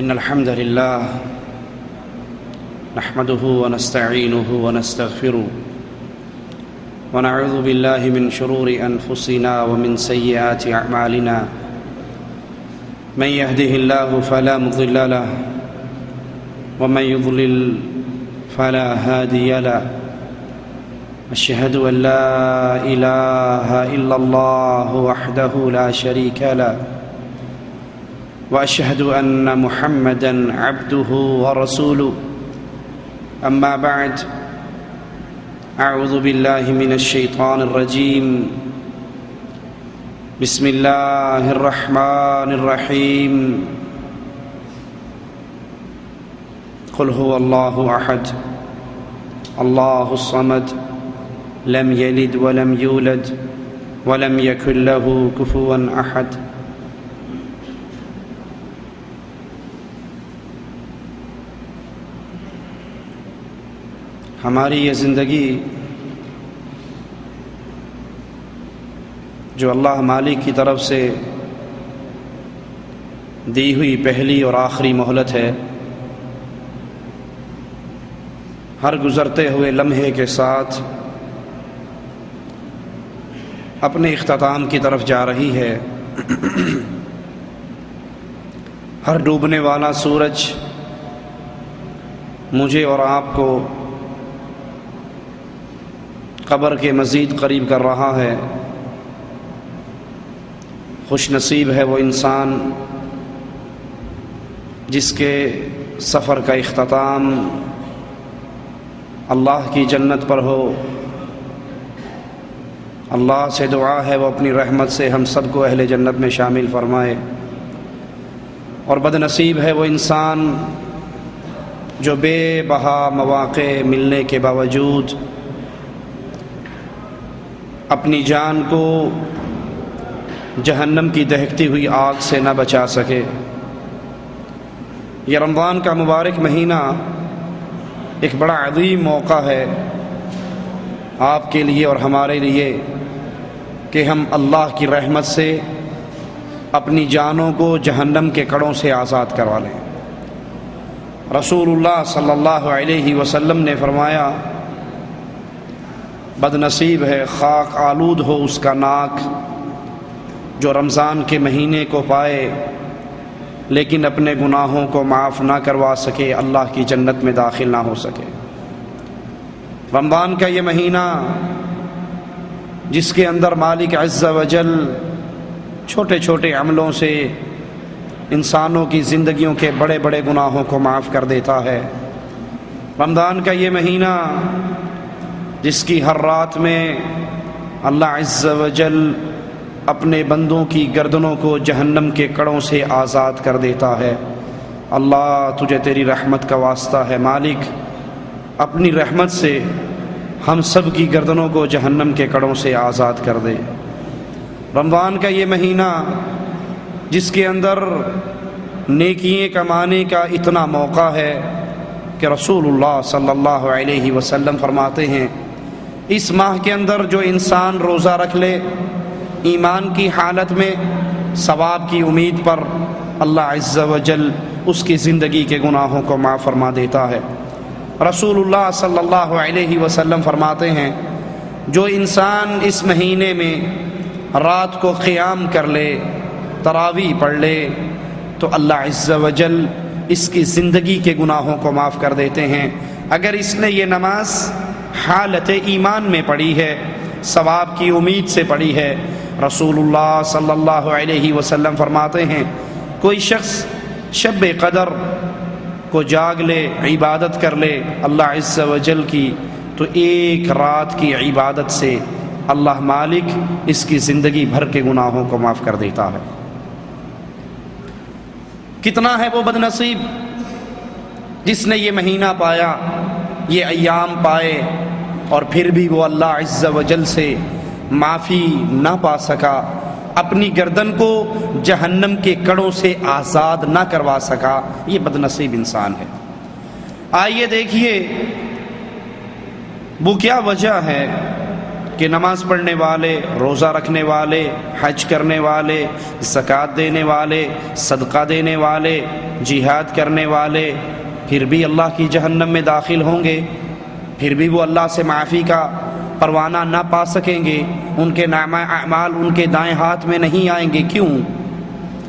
إن الحمد لله نحمده ونستعينه ونستغفره ونعوذ بالله من شرور أنفسنا ومن سيئات أعمالنا من يهده الله فلا مضل له ومن يضلل فلا هادي له أشهد أن لا إله إلا الله وحده لا شريك له وأشهد أن محمدًا عبده ورسوله أما بعد أعوذ بالله من الشيطان الرجيم بسم الله الرحمن الرحيم قل هو الله أحد الله الصمد لم يلد ولم يولد ولم يكن له كفوا أحد ہماری یہ زندگی جو اللہ مالک کی طرف سے دی ہوئی پہلی اور آخری مہلت ہے، ہر گزرتے ہوئے لمحے کے ساتھ اپنے اختتام کی طرف جا رہی ہے۔ ہر ڈوبنے والا سورج مجھے اور آپ کو قبر کے مزید قریب کر رہا ہے۔ خوش نصیب ہے وہ انسان جس کے سفر کا اختتام اللہ کی جنت پر ہو۔ اللہ سے دعا ہے وہ اپنی رحمت سے ہم سب کو اہل جنت میں شامل فرمائے، اور بد نصیب ہے وہ انسان جو بے بہا مواقع ملنے کے باوجود اپنی جان کو جہنم کی دہکتی ہوئی آگ سے نہ بچا سکے۔ یہ رمضان کا مبارک مہینہ ایک بڑا عظیم موقع ہے آپ کے لیے اور ہمارے لیے کہ ہم اللہ کی رحمت سے اپنی جانوں کو جہنم کے کڑوں سے آزاد کروا لیں۔ رسول اللہ صلی اللہ علیہ وسلم نے فرمایا، بد نصیب ہے، خاک آلود ہو اس کا ناک جو رمضان کے مہینے کو پائے لیکن اپنے گناہوں کو معاف نہ کروا سکے، اللہ کی جنت میں داخل نہ ہو سکے۔ رمضان کا یہ مہینہ جس کے اندر مالک عز و جل چھوٹے چھوٹے عملوں سے انسانوں کی زندگیوں کے بڑے بڑے گناہوں کو معاف کر دیتا ہے۔ رمضان کا یہ مہینہ جس کی ہر رات میں اللہ عز و جل اپنے بندوں کی گردنوں کو جہنم کے کڑوں سے آزاد کر دیتا ہے۔ اللہ تجھے تیری رحمت کا واسطہ ہے مالک، اپنی رحمت سے ہم سب کی گردنوں کو جہنم کے کڑوں سے آزاد کر دے۔ رمضان کا یہ مہینہ جس کے اندر نیکیاں کمانے کا اتنا موقع ہے کہ رسول اللہ صلی اللہ علیہ وسلم فرماتے ہیں، اس ماہ کے اندر جو انسان روزہ رکھ لے ایمان کی حالت میں ثواب کی امید پر، اللہ عز و جل اس کی زندگی کے گناہوں کو معاف فرما دیتا ہے۔ رسول اللہ صلی اللہ علیہ وسلم فرماتے ہیں، جو انسان اس مہینے میں رات کو قیام کر لے، تراویح پڑھ لے، تو اللہ عز و جل اس کی زندگی کے گناہوں کو معاف کر دیتے ہیں۔ اگر اس نے یہ نماز حالت ایمان میں پڑھی ہے، ثواب کی امید سے پڑھی ہے، رسول اللہ صلی اللہ علیہ وسلم فرماتے ہیں، کوئی شخص شب قدر کو جاگ لے، عبادت کر لے اللہ عز و جل کی، تو ایک رات کی عبادت سے اللہ مالک اس کی زندگی بھر کے گناہوں کو معاف کر دیتا ہے۔ کتنا ہے وہ بد نصیب جس نے یہ مہینہ پایا، یہ ایام پائے، اور پھر بھی وہ اللہ عز و جل سے معافی نہ پا سکا، اپنی گردن کو جہنم کے کڑوں سے آزاد نہ کروا سکا۔ یہ بد نصیب انسان ہے۔ آئیے دیکھیے وہ کیا وجہ ہے کہ نماز پڑھنے والے، روزہ رکھنے والے، حج کرنے والے، زکوٰۃ دینے والے، صدقہ دینے والے، جہاد کرنے والے پھر بھی اللہ کی جہنم میں داخل ہوں گے، پھر بھی وہ اللہ سے معافی کا پروانہ نہ پا سکیں گے، ان کے نامہ اعمال ان کے دائیں ہاتھ میں نہیں آئیں گے؟ کیوں؟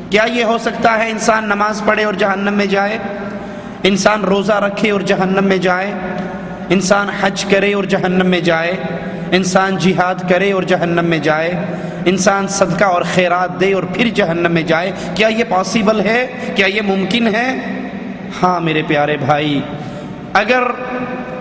کیا یہ ہو سکتا ہے انسان نماز پڑھے اور جہنم میں جائے؟ انسان روزہ رکھے اور جہنم میں جائے؟ انسان حج کرے اور جہنم میں جائے؟ انسان جہاد کرے اور جہنم میں جائے؟ انسان صدقہ اور خیرات دے اور پھر جہنم میں جائے؟ کیا یہ پاسبل ہے؟ کیا یہ ممکن ہے؟ ہاں میرے پیارے بھائی، اگر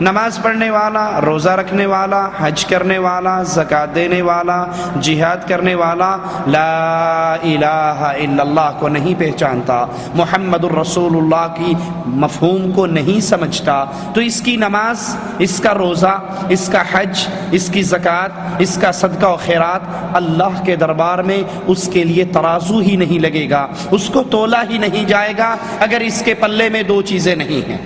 نماز پڑھنے والا، روزہ رکھنے والا، حج کرنے والا، زکوٰۃ دینے والا، جہاد کرنے والا لا الہ الا اللہ کو نہیں پہچانتا، محمد الرسول اللہ کی مفہوم کو نہیں سمجھتا، تو اس کی نماز، اس کا روزہ، اس کا حج، اس کی زکوٰۃ، اس کا صدقہ و خیرات اللہ کے دربار میں اس کے لیے ترازو ہی نہیں لگے گا، اس کو تولا ہی نہیں جائے گا اگر اس کے پلے میں دو چیزیں نہیں ہیں۔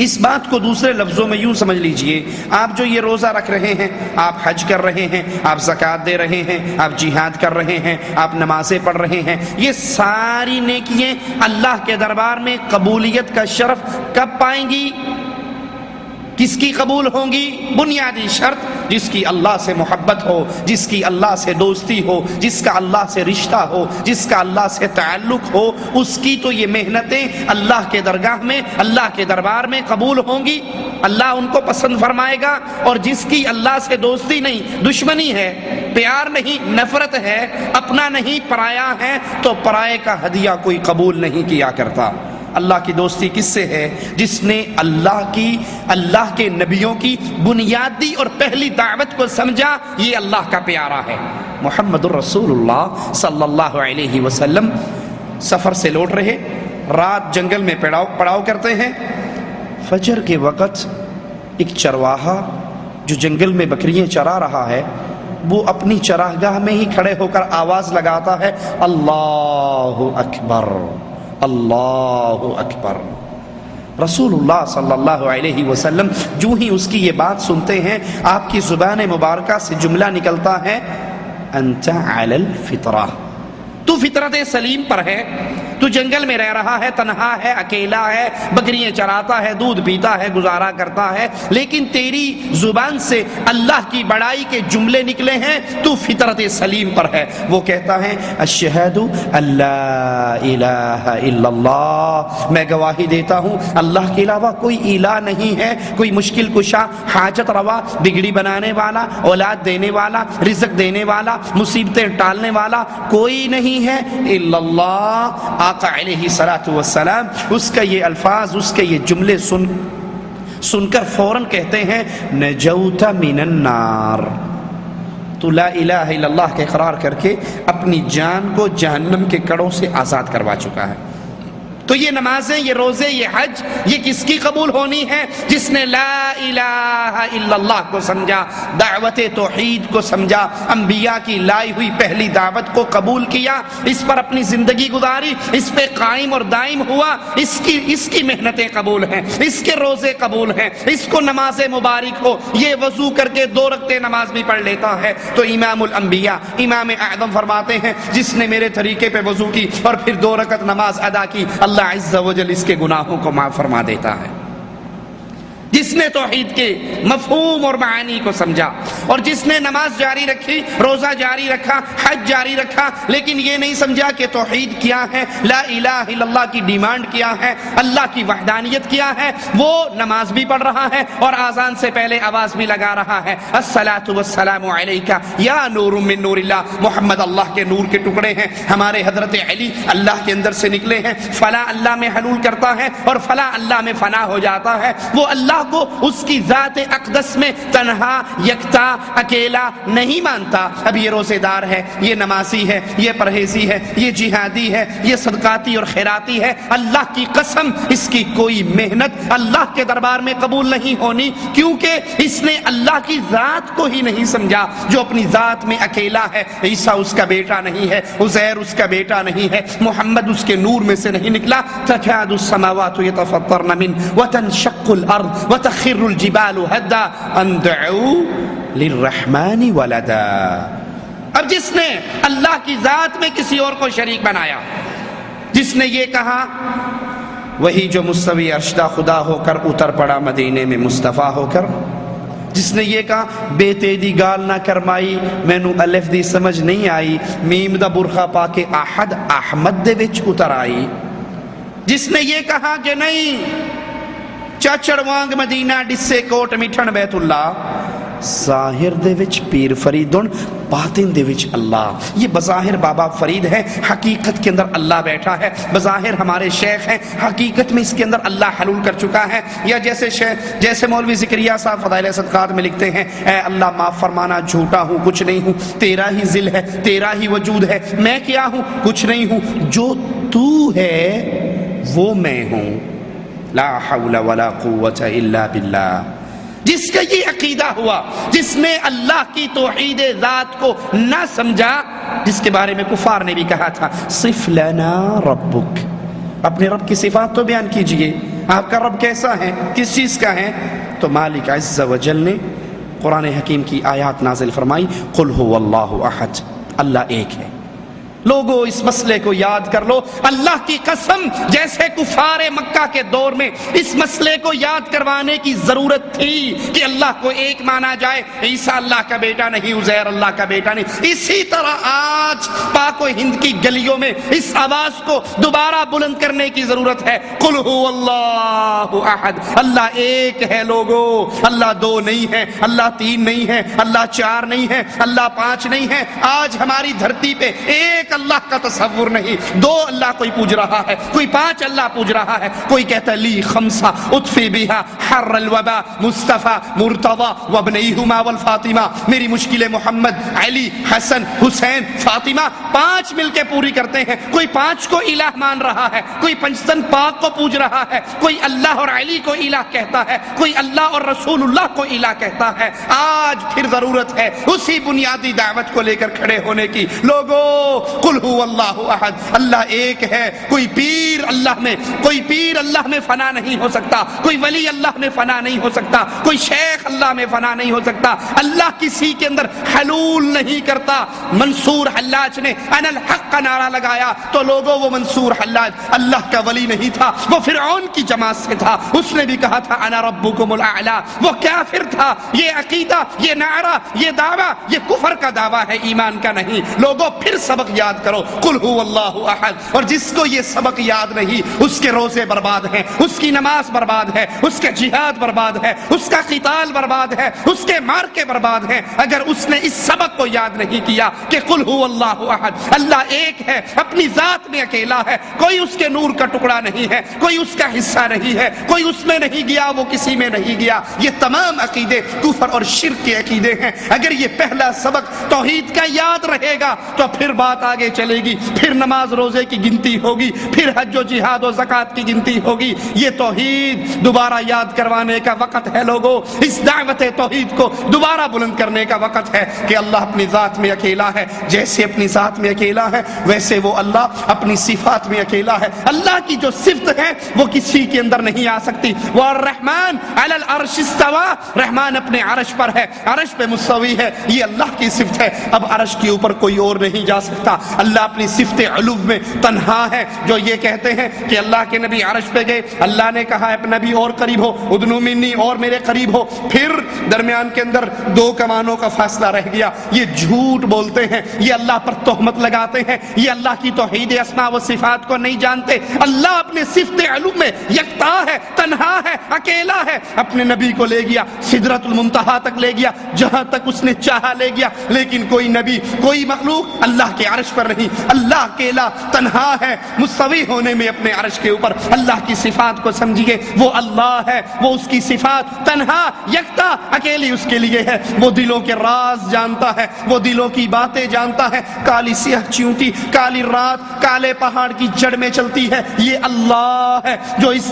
اس بات کو دوسرے لفظوں میں یوں سمجھ لیجئے، آپ جو یہ روزہ رکھ رہے ہیں، آپ حج کر رہے ہیں، آپ زکوٰۃ دے رہے ہیں، آپ جہاد کر رہے ہیں، آپ نمازیں پڑھ رہے ہیں، یہ ساری نیکیاں اللہ کے دربار میں قبولیت کا شرف کب پائیں گی؟ کس کی قبول ہوں گی؟ بنیادی شرط جس کی اللہ سے محبت ہو، جس کی اللہ سے دوستی ہو، جس کا اللہ سے رشتہ ہو، جس کا اللہ سے تعلق ہو، اس کی تو یہ محنتیں اللہ کے درگاہ میں، اللہ کے دربار میں قبول ہوں گی، اللہ ان کو پسند فرمائے گا۔ اور جس کی اللہ سے دوستی نہیں، دشمنی ہے، پیار نہیں، نفرت ہے، اپنا نہیں پرایا ہے، تو پرائے کا ہدیہ کوئی قبول نہیں کیا کرتا۔ اللہ کی دوستی کس سے ہے؟ جس نے اللہ کے نبیوں کی بنیادی اور پہلی دعوت کو سمجھا، یہ اللہ کا پیارا ہے۔ محمد الرسول اللہ صلی اللہ علیہ وسلم سفر سے لوٹ رہے، رات جنگل میں پڑاؤ کرتے ہیں، فجر کے وقت ایک چرواہا جو جنگل میں بکریاں چرا رہا ہے، وہ اپنی چراگاہ میں ہی کھڑے ہو کر آواز لگاتا ہے، اللہ اکبر، اللہ اکبر۔ رسول اللہ صلی اللہ علیہ وسلم جو ہی اس کی یہ بات سنتے ہیں، آپ کی زبان مبارکہ سے جملہ نکلتا ہے، انت علی الفطرہ، تو فطرت سلیم پر ہے، تو جنگل میں رہ رہا ہے، تنہا ہے، اکیلا ہے، بکریاں چراتا ہے، دودھ پیتا ہے، گزارا کرتا ہے، لیکن تیری زبان سے اللہ کی بڑائی کے جملے نکلے ہیں، تو فطرت سلیم پر ہے۔ وہ کہتا ہے، اشہد ان لا الہ الا اللہ، میں گواہی دیتا ہوں اللہ کے علاوہ کوئی الہ نہیں ہے، کوئی مشکل کشا، حاجت روا، بگڑی بنانے والا، اولاد دینے والا، رزق دینے والا، مصیبتیں ٹالنے والا کوئی نہیں ہے الا اللہ۔ آقا علیہ الصلوۃ والسلام اس کا یہ الفاظ، اس کے یہ جملے سن کر فوراً کہتے ہیں، نجوت من النار، تو لا الہ الا اللہ کا اقرار کر کے اپنی جان کو جہنم کے کڑوں سے آزاد کروا چکا ہے۔ تو یہ نمازیں، یہ روزے، یہ حج، یہ کس کی قبول ہونی ہے؟ جس نے لا الہ الا اللہ کو سمجھا، دعوت توحید کو سمجھا، انبیاء کی لائی ہوئی پہلی دعوت کو قبول کیا، اس پر اپنی زندگی گزاری، اس پہ قائم اور دائم ہوا، اس کی محنتیں قبول ہیں، اس کے روزے قبول ہیں، اس کو نماز مبارک ہو، یہ وضو کر کے 2 رکعتیں نماز بھی پڑھ لیتا ہے، تو امام الانبیاء، امام اعظم فرماتے ہیں، جس نے میرے طریقے پہ وضو کی اور پھر 2 رکعت نماز ادا کی، اللہ عز و جل اس کے گناہوں کو معاف فرما دیتا ہے۔ جس نے توحید کے مفہوم اور معانی کو سمجھا، اور جس نے نماز جاری رکھی، روزہ جاری رکھا، حج جاری رکھا، لیکن یہ نہیں سمجھا کہ توحید کیا ہے، لا الہ الا اللہ کی ڈیمانڈ کیا ہے، اللہ کی وحدانیت کیا ہے، وہ نماز بھی پڑھ رہا ہے اور آذان سے پہلے آواز بھی لگا رہا ہے، الصلاۃ والسلام علیک یا نور من نور اللہ، محمد اللہ کے نور کے ٹکڑے ہیں، ہمارے حضرت علی اللہ کے اندر سے نکلے ہیں، فلاں اللہ میں حلول کرتا ہے اور فلاں اللہ میں فنا ہو جاتا ہے، وہ اللہ کو اس کی ذات اقدس میں تنہا، یکتا، اکیلا نہیں مانتا۔ اب یہ روزے دار ہے، یہ نمازی ہے، یہ پرہیزی ہے، یہ جہادی ہے، یہ صدقاتی اور خیراتی ہے، اللہ کی قسم اس کی کوئی محنت اللہ کے دربار میں قبول نہیں ہونی، کیونکہ اس نے اللہ کی ذات کو ہی نہیں سمجھا، جو اپنی ذات میں اکیلا ہے۔ عیسیٰ اس کا بیٹا نہیں ہے، عزیر اس کا بیٹا نہیں ہے، محمد اس کے نور میں سے نہیں نکلا۔ تکاد السماوات یتفطرن منه وتنشق الارض وتخر الجبال هدا ان دعوا للرحمن ولدا. اب جس نے اللہ کی ذات میں کسی اور کو شریک بنایا، جس نے یہ کہا، وہی جو مستوی عرشدہ خدا ہو کر اتر پڑا مدینے میں مصطفیٰ ہو کر. جس نے یہ کہا بیٹے دی گال نہ کرمائی، مینو الف دی سمجھ نہیں آئی، میم دا برخا پا کے احد احمد دے وچ اتر آئی. جس نے یہ کہا کہ نہیں چاچڑ وانگ مدینہ ڈسے کوٹ میٹھن بیت اللہ، ظاہر دے وچ پیر فریدن، باطن دے وچ اللہ. یہ بظاہر بابا فرید ہے، حقیقت کے اندر اللہ بیٹھا ہے. بظاہر ہمارے شیخ ہیں، حقیقت میں اس کے اندر اللہ حلول کر چکا ہے. یا جیسے مولوی زکریا صاحب فضائل صدقات میں لکھتے ہیں، اے اللہ معاف فرمانا، جھوٹا ہوں کچھ نہیں ہوں، تیرا ہی ذل ہے، تیرا ہی وجود ہے، میں کیا ہوں کچھ نہیں ہوں، جو تو ہے وہ میں ہوں. لا حول ولا قوت الا باللہ. جس کا یہ عقیدہ ہوا، جس نے اللہ کی توحید ذات کو نہ سمجھا، جس کے بارے میں کفار نے بھی کہا تھا صف لنا ربک، اپنے رب کی صفات تو بیان کیجئے، آپ کا رب کیسا ہے، کس چیز کا ہے. تو مالک عز و جل نے قرآن حکیم کی آیات نازل فرمائی، قل هو اللہ احد، اللہ ایک ہے. لوگوں اس مسئلے کو یاد کر لو، اللہ کی قسم جیسے کفار مکہ کے دور میں اس مسئلے کو یاد کروانے کی ضرورت تھی کہ اللہ کو ایک مانا جائے، عیسیٰ اللہ کا بیٹا نہیں، عزیر اللہ کا بیٹا نہیں، اسی طرح آج پاک و ہند کی گلیوں میں اس آواز کو دوبارہ بلند کرنے کی ضرورت ہے. قل هو اللہ احد، اللہ ایک ہے. لوگوں اللہ دو نہیں ہے، اللہ تین نہیں ہے، اللہ چار نہیں ہے، اللہ پانچ نہیں ہے. آج ہماری دھرتی پہ ایک اللہ کا تصور نہیں، دو اللہ کوئی پوج رہا ہے، کوئی پانچ اللہ پوج رہا ہے. کوئی کہتا ہے لی خمسہ اطفی بہا حر الوبا مصطفیٰ مرتضی وابنیہما والفاطمہ، میری مشکل محمد علی حسن حسین فاطمہ پانچ مل کے پوری کرتے ہیں. کوئی پانچ کو الہ مان رہا ہے، کوئی پنجتن پاک کو پوج رہا ہے، کوئی اللہ اور علی کو الہ کہتا ہے، کوئی اللہ اور رسول اللہ کو الہ کہتا ہے. آج پھر ضرورت ہے اسی بنیادی دعوت کو لے کر کھڑے ہونے کی. لوگوں قل هو اللہ احد، اللہ ایک ہے. کوئی پیر اللہ میں فنا نہیں ہو سکتا، کوئی ولی اللہ میں فنا نہیں ہو سکتا، کوئی شیخ اللہ میں فنا نہیں ہو سکتا. اللہ کسی کے اندر حلول نہیں کرتا. منصور حلاج نے انا الحق کا نعرہ لگایا تو لوگوں وہ منصور حلاج اللہ کا ولی نہیں تھا، وہ فرعون کی جماعت سے تھا. اس نے بھی کہا تھا انا ربکم الاعلی، وہ کافر تھا. یہ عقیدہ، یہ نعرہ، یہ دعویٰ، یہ کفر کا دعویٰ ہے، ایمان کا نہیں. لوگوں پھر سبق یاد کرو، قل هو اللہ احد. اور جس کو یہ سبق یاد نہیں، اس کے روزے برباد ہیں، اس کی نماز برباد ہے، اس کے جہاد برباد ہے، اس کا قتال برباد ہے، اس کے مارکے برباد ہیں. اگر اس نے اس سبق کو یاد نہیں کیا کہ قل هو اللہ احد، اللہ ایک ہے، اپنی ذات میں اکیلا ہے، کوئی اس کے نور کا ٹکڑا نہیں ہے، کوئی اس کا حصہ نہیں ہے، کوئی اس میں نہیں گیا، وہ کسی میں نہیں گیا. یہ تمام عقیدے کفر اور شرک کے عقیدے ہیں. اگر یہ پہلا سبق توحید کا یاد رہے گا تو پھر بات آگے چلے گی، پھر نماز روزے کی گنتی ہوگی، پھر حج و جہاد و زکوٰۃ کی گنتی ہوگی. یہ توحید دوبارہ یاد کروانے کا وقت ہے. لوگوں اس دعوت توحید کو دوبارہ بلند کرنے کا وقت ہے کہ اللہ اپنی ذات میں اکیلا ہے. جیسے اپنی ذات میں اکیلا ہے ویسے وہ اللہ اپنی صفات میں اکیلا ہے. اللہ کی جو صفت ہے وہ کسی کے اندر نہیں آ سکتی. والرحمن علی العرش استوى، رحمان اپنے عرش پر ہے، عرش پہ مستوی ہے. یہ اللہ کی صفت ہے. اب عرش کے اوپر کوئی اور نہیں جا سکتا. اللہ اپنی صفت علو میں تنہا ہے. جو یہ کہتے ہیں کہ اللہ کے نبی عرش پہ گئے، اللہ نے کہا ہے نبی اور قریب ہو، ادنو منی اور میرے قریب ہو، پھر درمیان کے اندر دو کمانوں کا فاصلہ رہ گیا. یہ جھوٹ بولتے ہیں، یہ اللہ پر تہمت لگاتے ہیں، یہ اللہ کی توحید اسماء و صفات کو نہیں جانتے. اللہ اپنے صفت علو میں یکتا ہے، تنہا ہے، اکیلا ہے. اپنے نبی کو لے گیا، سدرۃ المنتہا تک لے گیا، جہاں تک اس نے چاہا لے گیا. لیکن کوئی نبی، کوئی مخلوق اللہ کے عرش پر نہیں. اللہ اکیلا تنہا ہے، مستوی ہونے میں اپنے عرش کے اوپر. اللہ کی صفات کو سمجھیے، وہ اللہ ہے، وہ اس کی صفات تنہا یکتا اکیلی اس کے لیے ہے. وہ دلوں کے راز جانتا ہے، وہ دلوں کی باتیں جانتا ہے. کالی سیاہ چیونٹی کالی رات کالے پہاڑ کی جڑ میں چلتی ہے، یہ اللہ ہے جو اس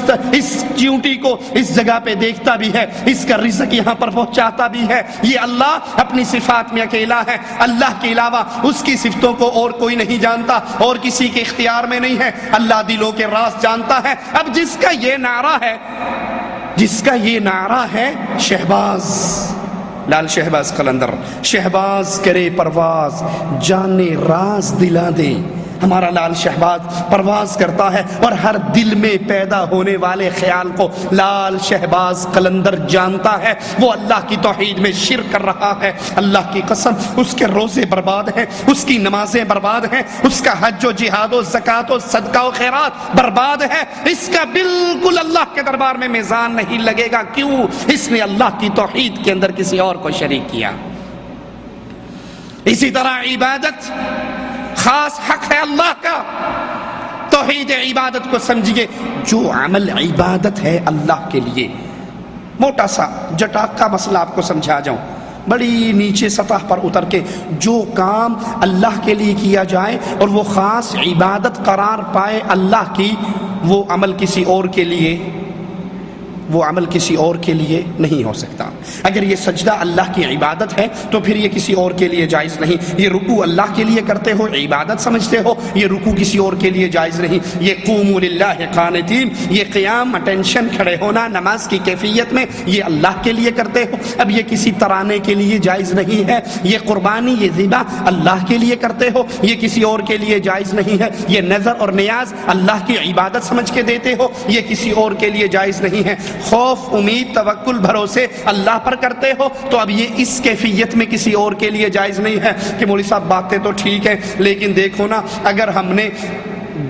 چیونٹی کو اس جگہ پہ دیکھتا بھی ہے، اس کا رزق یہاں پر پہنچاتا بھی ہے. یہ اللہ اپنی صفات میں اکیلا ہے. اللہ کے علاوہ اس کی صفتوں کو اور کوئی نہیں جانتا، اور کسی کے اختیار میں نہیں ہے. اللہ دلوں کے راز جانتا ہے. اب جس کا یہ نعرہ ہے شہباز، لال شہباز قلندر، شہباز کرے پرواز جانے راز دلا دے. ہمارا لال شہباز پرواز کرتا ہے اور ہر دل میں پیدا ہونے والے خیال کو لال شہباز قلندر جانتا ہے. وہ اللہ کی توحید میں شرک کر رہا ہے. اللہ کی قسم اس کے روزے برباد ہیں، اس کی نمازیں برباد ہیں، اس کا حج و جہاد و زکوٰۃ و صدقہ و خیرات برباد ہے. اس کا بالکل اللہ کے دربار میں میزان نہیں لگے گا. کیوں؟ اس نے اللہ کی توحید کے اندر کسی اور کو شریک کیا. اسی طرح عبادت خاص حق ہے اللہ کا. توحید عبادت کو سمجھیے، جو عمل عبادت ہے اللہ کے لیے. موٹا سا جٹاک کا مسئلہ آپ کو سمجھا جاؤں، بڑی نیچے سطح پر اتر کے، جو کام اللہ کے لیے کیا جائے اور وہ خاص عبادت قرار پائے اللہ کی، وہ عمل کسی اور کے لیے نہیں ہو سکتا. اگر یہ سجدہ اللہ کی عبادت ہے تو پھر یہ کسی اور کے لیے جائز نہیں. یہ رکوع اللہ کے لیے کرتے ہو، عبادت سمجھتے ہو، یہ رکوع کسی اور کے لیے جائز نہیں. یہ قوموا للہ قانتین، یہ قیام اٹینشن کھڑے ہونا نماز کی کیفیت میں، یہ اللہ کے لیے کرتے ہو. اب یہ کسی ترانے کے لیے جائز نہیں ہے. یہ قربانی، یہ ذبح اللہ کے لیے کرتے ہو، یہ کسی اور کے لیے جائز نہیں ہے. یہ نظر اور نیاز اللہ کی عبادت سمجھ کے دیتے ہو، یہ کسی اور کے لیے جائز نہیں ہے. خوف، امید، توکل، بھروسے اللہ پر کرتے ہو تو اب یہ اس کیفیت میں کسی اور کے لیے جائز نہیں ہے کہ مولوی صاحب باتیں تو ٹھیک ہیں لیکن دیکھو نا، اگر ہم نے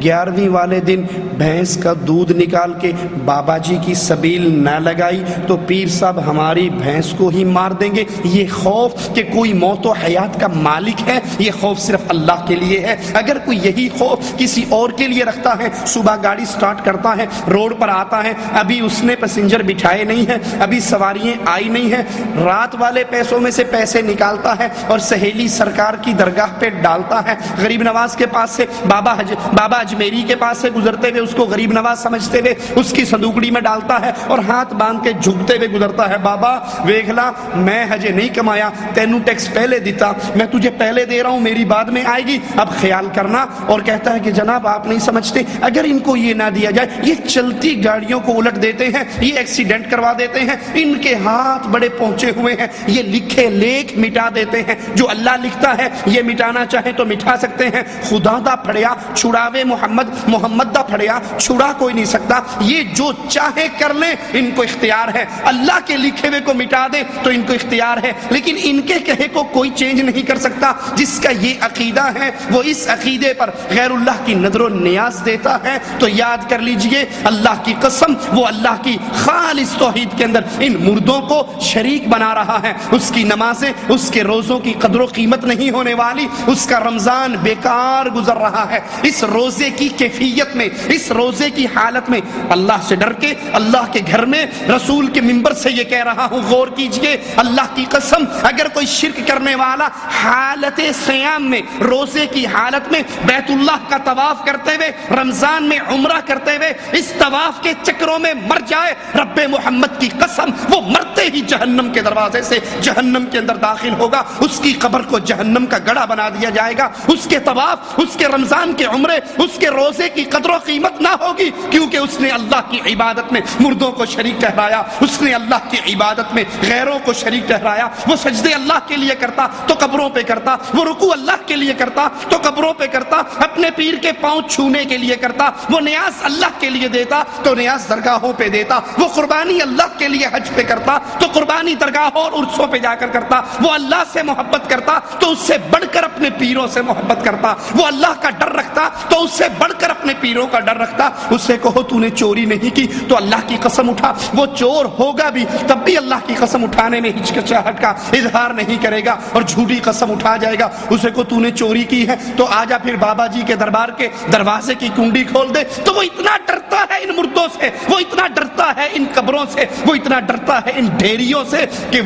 11ویں والے دن بھینس کا دودھ نکال کے بابا جی کی سبیل نہ لگائی تو پیر صاحب ہماری بھینس کو ہی مار دیں گے. یہ خوف کہ کوئی موت و حیات کا مالک ہے، یہ خوف صرف اللہ کے لیے ہے. اگر کوئی یہی خوف کسی اور کے لیے رکھتا ہے، صبح گاڑی سٹارٹ کرتا ہے، روڈ پر آتا ہے، ابھی اس نے پیسنجر بٹھائے نہیں ہیں، ابھی سواریاں آئی نہیں ہیں، رات والے پیسوں میں سے پیسے نکالتا ہے اور سہیلی سرکار کی درگاہ پہ ڈالتا ہے. غریب نواز کے پاس سے بابا اجمیری کے پاس سے گزرتے ہوئے اس کو غریب نواز سمجھتے ہوئے اس کی صندوقڑی میں ڈالتا ہے اور ہاتھ باندھ کے جھکتے ہوئے گزرتا ہے. بابا ویکھلا، میں ہجے نہیں کمایا، تینوں ٹیکس پہلے دیتا، میں تجھے پہلے دے رہا ہوں، میری بعد میں آئے گی، اب خیال کرنا. اور کہتا ہے کہ جناب آپ نہیں سمجھتے، اگر ان کو یہ نہ دیا جائے، یہ چلتی گاڑیوں کو الٹ دیتے ہیں، یہ ایکسیڈنٹ کروا دیتے ہیں، ان کے ہاتھ بڑے پہنچے ہوئے ہیں، یہ لکھے لیکھ مٹا دیتے ہیں. جو اللہ لکھتا ہے یہ مٹانا چاہے تو مٹا سکتے ہیں. خدا دا پھڑیا چھڑاوے محمد دا پھڑیا چھڑا کوئی نہیں سکتا. یہ جو چاہے کر لیں، ان کو اختیار ہے. اللہ کے لکھے ہوئے کو مٹا دے تو ان کو اختیار ہے، لیکن ان کے کہے کو کوئی چینج نہیں کر سکتا. جس کا یہ عقیدہ ہے وہ اس عقیدے پر غیر اللہ کی نظر و نیاز دیتا ہے تو یاد کر لیجئے، اللہ کی قسم، وہ اللہ کی خالص توحید کے اندر ان مردوں کو شریک بنا رہا ہے. اس کی نمازیں، اس کے روزوں کی قدر و قیمت نہیں ہونے والی، اس کا رمضان بیکار گزر رہا ہے. اس روزے کی کیفیت میں، اس روزے کی حالت میں اللہ سے ڈر کے اللہ کے گھر میں رسول کے منبر سے یہ کہہ رہا ہوں، غور کیجئے، اللہ کی قسم، اگر کوئی شرک کرنے والا حالت صیام میں، روزے کی حالت میں بیت اللہ کا طواف کرتے ہوئے، رمضان میں عمرہ کرتے ہوئے اس طواف کے چکروں میں مر جائے، رب محمد کی قسم وہ مرتے ہی جہنم کے دروازے سے جہنم کے اندر داخل ہوگا. اس کی قبر کو جہنم کا گڑھا بنا دیا جائے گا. اس کے طواف، اس کے رمضان کے عمرے، اس کے روزے کی قدر و قیمت نہ ہوگی، کیونکہ اس نے اللہ کی عبادت میں مردوں کو شریک ٹھہرایا، اس نے اللہ کی عبادت میں غیروں کو شریک ٹھہرایا. وہ سجدے اللہ کے لیے کرتا تو قبروں پہ کرتا، وہ رکوع اللہ کے لیے کرتا تو قبروں پہ کرتا، اپنے پیر کے پاؤں چھونے کے لیے کرتا، وہ نیاز اللہ کے لیے دیتا تو نیاز درگاہوں پہ دیتا، وہ قربانی اللہ کے لیے حج پہ کرتا تو قربانی درگاہوں اور عرصوں پہ جا کر کرتا، وہ اللہ سے محبت کرتا تو اس سے بڑھ کر اپنے پیروں سے محبت کرتا، وہ اللہ کا ڈر رکھتا تو اس سے بڑھ کر اپنے پیروں کا ڈر رکھتا. اس سے کہو تو نے چوری نہیں کی تو اللہ کی قسم اٹھا، وہ چور ہوگا بھی تب بھی اللہ کی قسم اٹھانے میں ہچکچاہٹ کا اظہار نہیں کرے گا اور جھوٹی قسم اٹھا جائے گا. اسے کو تو نے چوری کی ہے تو آجا پھر بابا جی کے دربار کے دروازے کی کنڈی کھول دے. تو وہ اتنا ڈرتا ہے ان مردوں سے، وہ اتنا ڈرتا ہے ان قبروں سے، وہ اتنا ڈرتا ہے ان ڈھیریوں سے کہ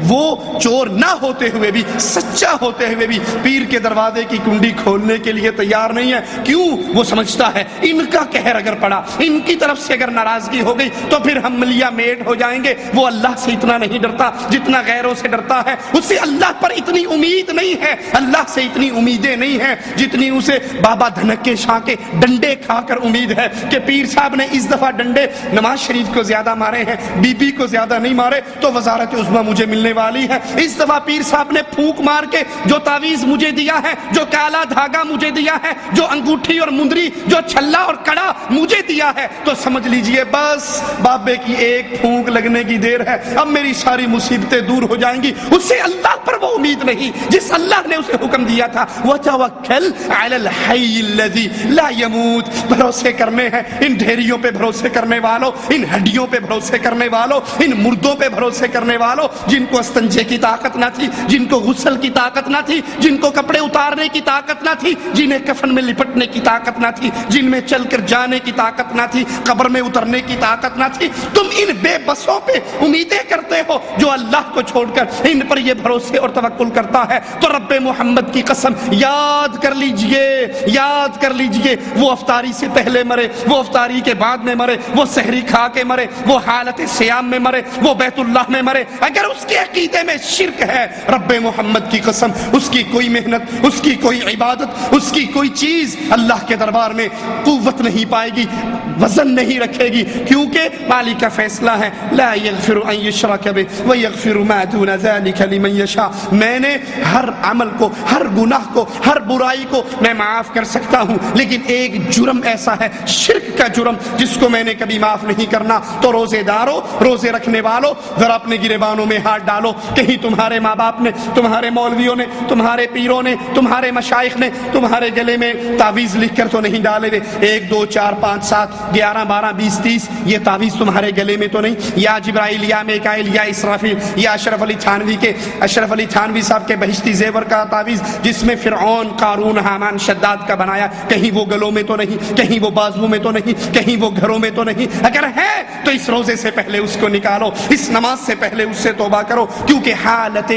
وہ چور نہ ہوتے ہوئے بھی، سچا ہوتے ہوئے بھی پیر کے دروازے کی کنڈی کھولنے کے لیے تیار نہیں ہے. کیوں؟ کیوں؟ وہ سمجھتا ہے ان کا قہر اگر پڑا، ان کی طرف سے اگر ناراضگی ہو گئی تو پھر ہم ملیا میٹ ہو جائیں گے۔ وہ اللہ سے اتنا نہیں ڈرتا جتنا غیروں سے ڈرتا ہے۔ اسے اللہ پر اتنی امید نہیں ہے، اللہ سے اتنی امیدیں نہیں ہیں جتنی اسے بابا دھنکے شاہ کے ڈنڈے کھا کر امید ہے کہ پیر صاحب نے اس دفعہ ڈنڈے نواز شریف کو زیادہ مارے ہیں، بی بی کو زیادہ نہیں مارے، تو وزارت عظمیٰ مجھے ملنے والی ہے۔ اس دفعہ پیر صاحب نے پھونک مار کے جو تعویذ مجھے دیا ہے، جو کالا دھاگا مجھے دیا ہے، جو انگوٹھی اور مندری، جو چھلا اور کڑا مجھے دیا ہے، تو سمجھ لیجئے بس بابے کی ایک پھونک لگنے کی دیر ہے، اب میری ساری مصیبتیں دور ہو جائیں گی۔ اسے اللہ پر وہ امید نہیں جس اللہ نے اسے حکم دیا تھا، وَتَوَكَّلْ عَلَى الْحَيِّ الَّذِي لَا يَمُوتُ۔ بھروسے کرنے ہیں ان ڈھیریوں پہ بھروسے کرنے والوں، ان ہڈیوں پہ بھروسے کرنے والوں، ان مردوں پہ بھروسے کرنے والوں، جن کو استنجے کی طاقت نہ تھی، جن کو غسل کی طاقت نہ تھی، جن کو کپڑے اتارنے کی طاقت نہ تھی، جنہیں کفن میں لپٹنے کی طاقت نہ تھی، جن میں چل کر جانے کی طاقت نہ تھی، قبر میں اترنے کی طاقت نہ تھی۔ تم ان بے بسوں پہ امیدیں کرتے ہو، جو اللہ کو چھوڑ کر ان پر یہ بھروسے اور توکل کرتا ہے، تو رب محمد کی قسم یاد کر لیجئے، یاد کر لیجئے، وہ افطاری سے پہلے مرے، وہ افطاری کے بعد میں مرے، وہ سحری کھا کے مرے، وہ حالت سیام میں مرے، وہ بیت اللہ میں مرے، اگر اس کے عقیدے میں شرک ہے، رب محمد کی قسم اس کی کوئی محنت، اس کی کوئی عبادت، اس کی کوئی چیز اللہ کے دربار میں قوت نہیں پائے گی، وزن نہیں رکھے گی، کیونکہ مالک کا فیصلہ ہے لا یغفر ان یشرک بہ ویغفر ما دون ذلک لمن یشاء۔ میں نے ہر عمل کو، ہر گناہ کو، ہر برائی کو میں معاف کر سکتا ہوں، لیکن ایک جرم ایسا ہے، شرک کا جرم، جس کو میں نے کبھی معاف نہیں کرنا۔ تو روزے داروں، روزے رکھنے والوں، ذرا اپنے گریبانوں میں ہاتھ ڈالو، کہیں تمہارے ماں باپ نے، تمہارے مولویوں نے، تمہارے پیروں نے، تمہارے مشائخ نے تمہارے گلے میں تعویذ لکھ کر تو نہیں ڈالے ہوئے؟ 1 2 4 5 7 11 12 20 30 یہ تعویذ تمہارے گلے میں تو نہیں؟ یا جبرائیل یا میکائیل یا اسرافیل یا اشرف علی تھانوی صاحب کے بہشتی زیور کا تعویذ جس میں فرعون، قارون، حامان، شداد کا بنایا، کہیں وہ گلوں میں تو نہیں، کہیں وہ بازو میں تو نہیں، کہیں وہ گھروں میں تو نہیں؟ اگر ہے تو اس روزے سے پہلے اس کو نکالو، اس نماز سے پہلے اس سے توبہ کرو، کیونکہ حالت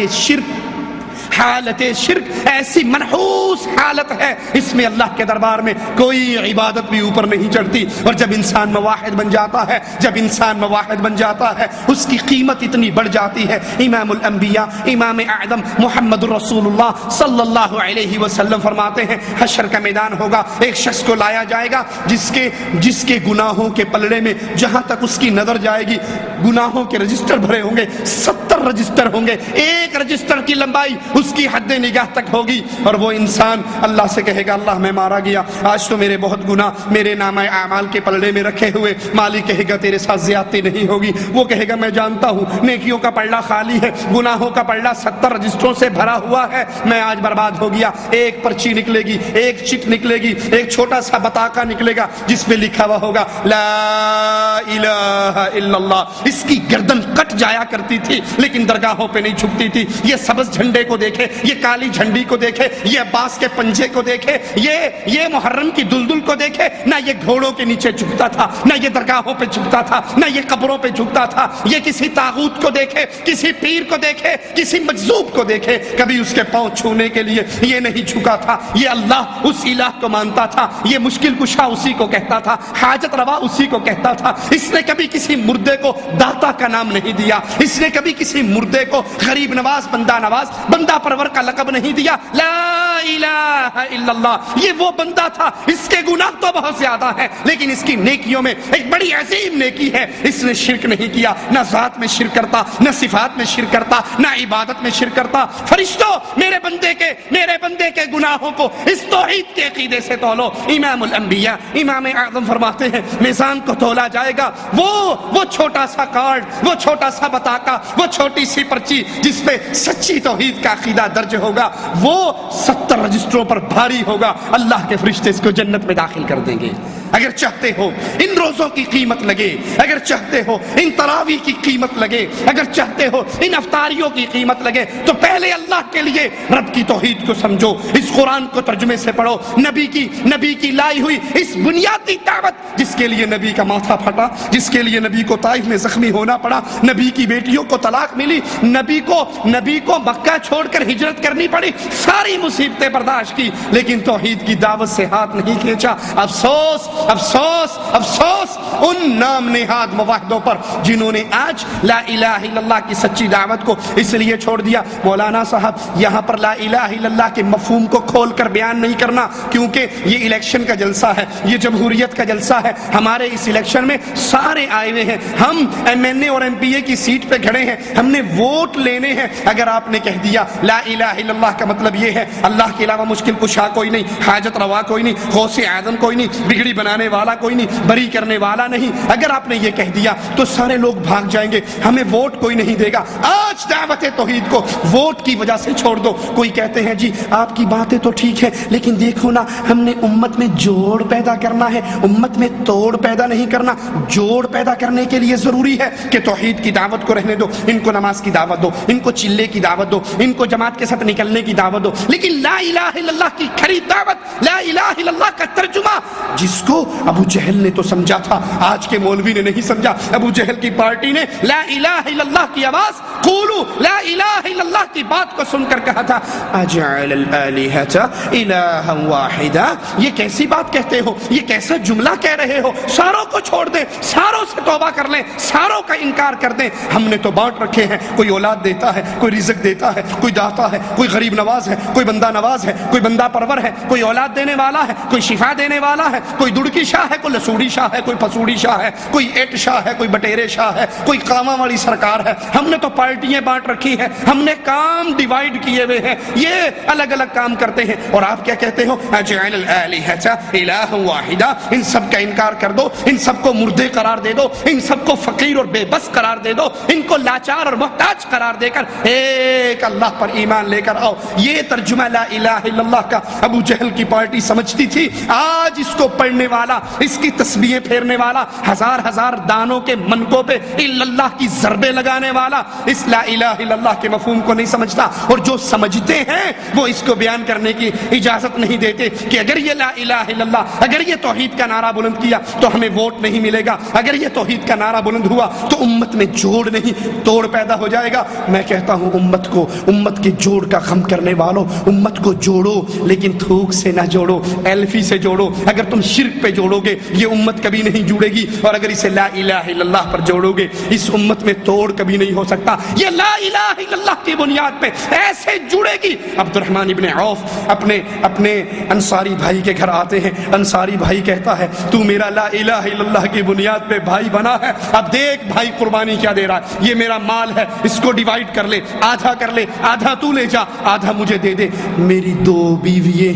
شرک ایسی منحوس حالت ہے، اس میں اللہ کے دربار میں کوئی عبادت بھی اوپر نہیں چڑھتی۔ اور جب انسان موحد بن جاتا ہے، جب انسان موحد بن جاتا ہے، اس کی قیمت اتنی بڑھ جاتی ہے۔ امام الانبیاء، امام اعظم محمد رسول اللہ صلی اللہ علیہ وسلم فرماتے ہیں، حشر کا میدان ہوگا، ایک شخص کو لایا جائے گا جس کے گناہوں کے پلڑے میں جہاں تک اس کی نظر جائے گی گناہوں کے رجسٹر بھرے ہوں گے، 70 رجسٹر ہوں گے، ایک رجسٹر کی لمبائی اس کی حد نگاہ تک ہوگی، اور وہ انسان اللہ سے کہے گا اللہ میں مارا گیا، آج تو میرے بہت گناہ میرے نامہ اعمال کے پلڑے میں رکھے ہوئے، مالک کہے گا تیرے ساتھ زیادتی نہیں ہوگی، وہ کہے گا میں جانتا ہوں نیکیوں کا پلڑا خالی ہے، گناہوں کا پلڑا 70 رجسٹروں سے بھرا ہوا ہے، میں آج برباد ہو گیا۔ ایک پرچی نکلے گی، ایک چٹ نکلے گی، ایک چھوٹا سا بطاقہ نکلے گا جس پہ لکھا ہوا ہوگا لا الہ الا اللہ۔ اس کی گردن کٹ جایا کرتی تھی لیکن درگاہوں پہ نہیں جھکتی تھی۔ یہ سبز جھنڈے کو دیکھے، یہ کالی جھنڈی کو دیکھے، یہ عباس کے پنجے کو دیکھے، یہ محرم کی دلدل کو دیکھے، نہ یہ گھوڑوں کے نیچے جھکتا تھا، نہ یہ درگاہوں پہ جھکتا تھا، نہ یہ قبروں پہ جھکتا تھا۔ یہ کسی طاغوت کو دیکھے، کسی پیر کو دیکھے، کسی مجذوب کو دیکھے، کبھی اس کے پاؤں چھونے کے لیے یہ نہیں جھکا تھا۔ یہ اللہ اس الہ کو مانتا تھا، یہ مشکل کشا اسی کو کہتا تھا، حاجت روا اسی کو کہتا تھا۔ اس نے کبھی کسی مردے کو داتا کا نام نہیں دیا، اس نے کبھی کسی مردے کو غریب نواز، بندہ پرور کا لقب نہیں دیا۔ لا الہ الا اللہ، یہ وہ بندہ تھا، اس کے گناہ تو بہت زیادہ ہیں لیکن اس کی نیکیوں میں ایک بڑی عظیم نیکی ہے، اس نے شرک نہیں کیا، نہ ذات میں شرک کرتا، نہ صفات میں شرک کرتا، نہ عبادت میں شرک کرتا۔ فرشتوں، میرے بندے کے گناہوں کو اس توحید کے عقیدے سے تولو۔ امام الانبیاء، امام اعظم فرماتے ہیں میزان کو تولا جائے گا، وہ چھوٹا سا کارڈ، وہ چھوٹا سا بطاقہ، وہ چھوٹی سی پرچی جس پہ سچی توحید کا عقیدہ درج ہوگا، وہ 70 رجسٹروں پر بھاری ہوگا۔ اللہ کے فرشتے اس کو جنت میں داخل کر دیں گے۔ اگر چاہتے ہو ان روزوں کی قیمت لگے، اگر چاہتے ہو ان تراویح کی قیمت لگے، اگر چاہتے ہو ان افطاریوں کی قیمت لگے، تو پہلے اللہ کے لیے رب کی توحید کو سمجھو، اس قرآن کو ترجمے سے پڑھو، نبی کی لائی ہوئی اس بنیادی دعوت جس کے لیے نبی کا ماتھا پھٹا، جس کے لیے نبی کو طائف میں زخمی ہونا پڑا، نبی کی بیٹیوں کو طلاق ملی، نبی کو مکہ چھوڑ کر ہجرت کرنی پڑی، ساری مصیبتیں برداشت کی، لیکن توحید کی دعوت سے ہاتھ نہیں کھینچا۔ افسوس افسوس افسوس ان نام نہاد موحدوں پر جنہوں نے آج لا الہ الا اللہ کی سچی دعوت کو اس لیے چھوڑ دیا۔ مولانا صاحب یہاں پر لا الہ الا اللہ کے مفہوم کو کھول کر بیان نہیں کرنا، کیونکہ یہ الیکشن کا جلسہ ہے، یہ جمہوریت کا جلسہ ہے، ہمارے اس الیکشن میں سارے آئے ہوئے ہیں، ہم ایم این اے اور ایم پی اے کی سیٹ پہ کھڑے ہیں، ہم نے ووٹ لینے ہیں۔ اگر آپ نے کہہ دیا لا الہ الا اللہ کا مطلب یہ ہے اللہ کے علاوہ مشکل کشا کوئی نہیں، حاجت روا کوئی نہیں، غوث اعظم کوئی نہیں، بگڑی بنانے والا کوئی نہیں، بری کرنے والا نہیں، اگر آپ نے یہ کہہ دیا تو سارے لوگ بھاگ جائیں گے، ہمیں ووٹ کوئی نہیں دے گا۔ آج دعوت توحید کو ووٹ کی وجہ سے چھوڑ دو۔ کوئی کہتے ہیں جی آپ کی باتیں تو ٹھیک ہے، لیکن دیکھو نا ہم نے امت میں جوڑ پیدا کرنا ہے، امت میں توڑ پیدا نہیں کرنا۔ جوڑ پیدا کرنے کے لیے ضروری ہے کہ توحید کی دعوت کو رہنے دو، ان کو نماز کی دعوت دو، ان کو چلے کی دعوت دو، ان کو جماعت کے ساتھ نکلنے کی دعوت دو، لیکن لا الہ الا اللہ کی کھری دعوت، لا الہ الا اللہ کا ترجمہ جس کو ابو جہل نے تو سمجھا تھا، آج کے مولوی نے نہیں سمجھا۔ ابو جہل کی پارٹی نے لا الہ الا اللہ کی آواز قولوا لا الہ الا اللہ کی بات کو سن کر کہا تھا اجعل الالہۃ الہا واحدا، یہ کیسی بات کہتے ہو، یہ کیسا جملہ کہہ رہے ہو، ساروں کو چھوڑ دیں، ساروں سے توبہ کر لیں، ساروں کا انکار کر دیں، ہم نے تو بانٹ رکھے ہیں، کوئی اولاد دیتا ہے، کوئی رزق دیتا ہے، کوئی داتا ہے، کوئی غریب نواز ہے، کوئی بندہ نواز ہے، کوئی بندہ پرور ہے، کوئی اولاد دینے والا ہے، کوئی شفا دینے والا ہے، کوئی دڑکی شاہ ہے، کوئی لسوڑی شاہ ہے، کوئی پسوڑی شاہ ہے، کوئی ایٹ شاہ ہے، کوئی بٹیرے شاہ ہے، کوئی قامہ والی سرکار ہے، ہم نے تو پارٹیاں بانٹ رکھی ہیں، ہم نے کام ڈیوائیڈ کیے ہوئے ہیں، یہ الگ الگ کام کرتے ہیں، اور آپ کیا کہتے ہو اجعل الالہۃ الہا واحدا، ان سب کا انکار کر دو، ان سب کو مردے قرار دے دو، ان سب کو فقیر اور بے بس قرار دے دو، ان کو لاچار اور محتاج قرار دے کر ایک اللہ پر ایمان لے کر آؤ۔ یہ ترجمہ لا الہ الا اللہ کا ابو جہل کی پارٹی سمجھتی تھی، آج اس کو پڑھنے والا، اس کی تسبیحیں پھیرنے والا، ہزار ہزار دانوں کے منکوں پہ الا اللہ کی ضربیں لگانے والا اس لا الہ الا اللہ کے مفہوم کو نہیں سمجھتا، اور جو سمجھتے ہیں وہ اس کو بیان کرنے کی اجازت نہیں دیتے کہ اگر یہ لا الہ الا اللہ، اگر یہ توحید کا نعرہ بلند کیا تو ہمیں ووٹ نہیں ملے گا، اگر یہ توحید کا نعرہ بلند ہوا تو امت میں جوڑ نہیں توڑ پیدا ہو جائے گا۔ میں کہتا ہوں امت کے جوڑ کا غم کرنے والوں، امت کو جوڑو لیکن تھوک سے نہ جوڑو، ایلفی سے جوڑو۔ اگر تم شرک پہ جوڑو گے یہ امت کبھی نہیں جڑے گی، اور اگر اسے لا الہ الا اللہ پر جوڑو گے اس امت میں توڑ کبھی نہیں ہو سکتا، یہ لا الہ الا اللہ کی بنیاد پہ ایسے جڑے گی۔ عبد الرحمن ابن عوف اپنے انصاری بھائی کے گھر آتے ہیں، انصاری بھائی کہتا ہے تو میرا لا الہ الا اللہ کی بنیاد پہ بھائی بنا ہے، اب دیکھ بھائی قربانی کیا دے رہا ہے، یہ میرا مال ہے، اس کو ڈیوائیڈ کر لے، آدھا کر لے، آدھا تو لے جا، آدھا مجھے دے دے، میری دو بیویے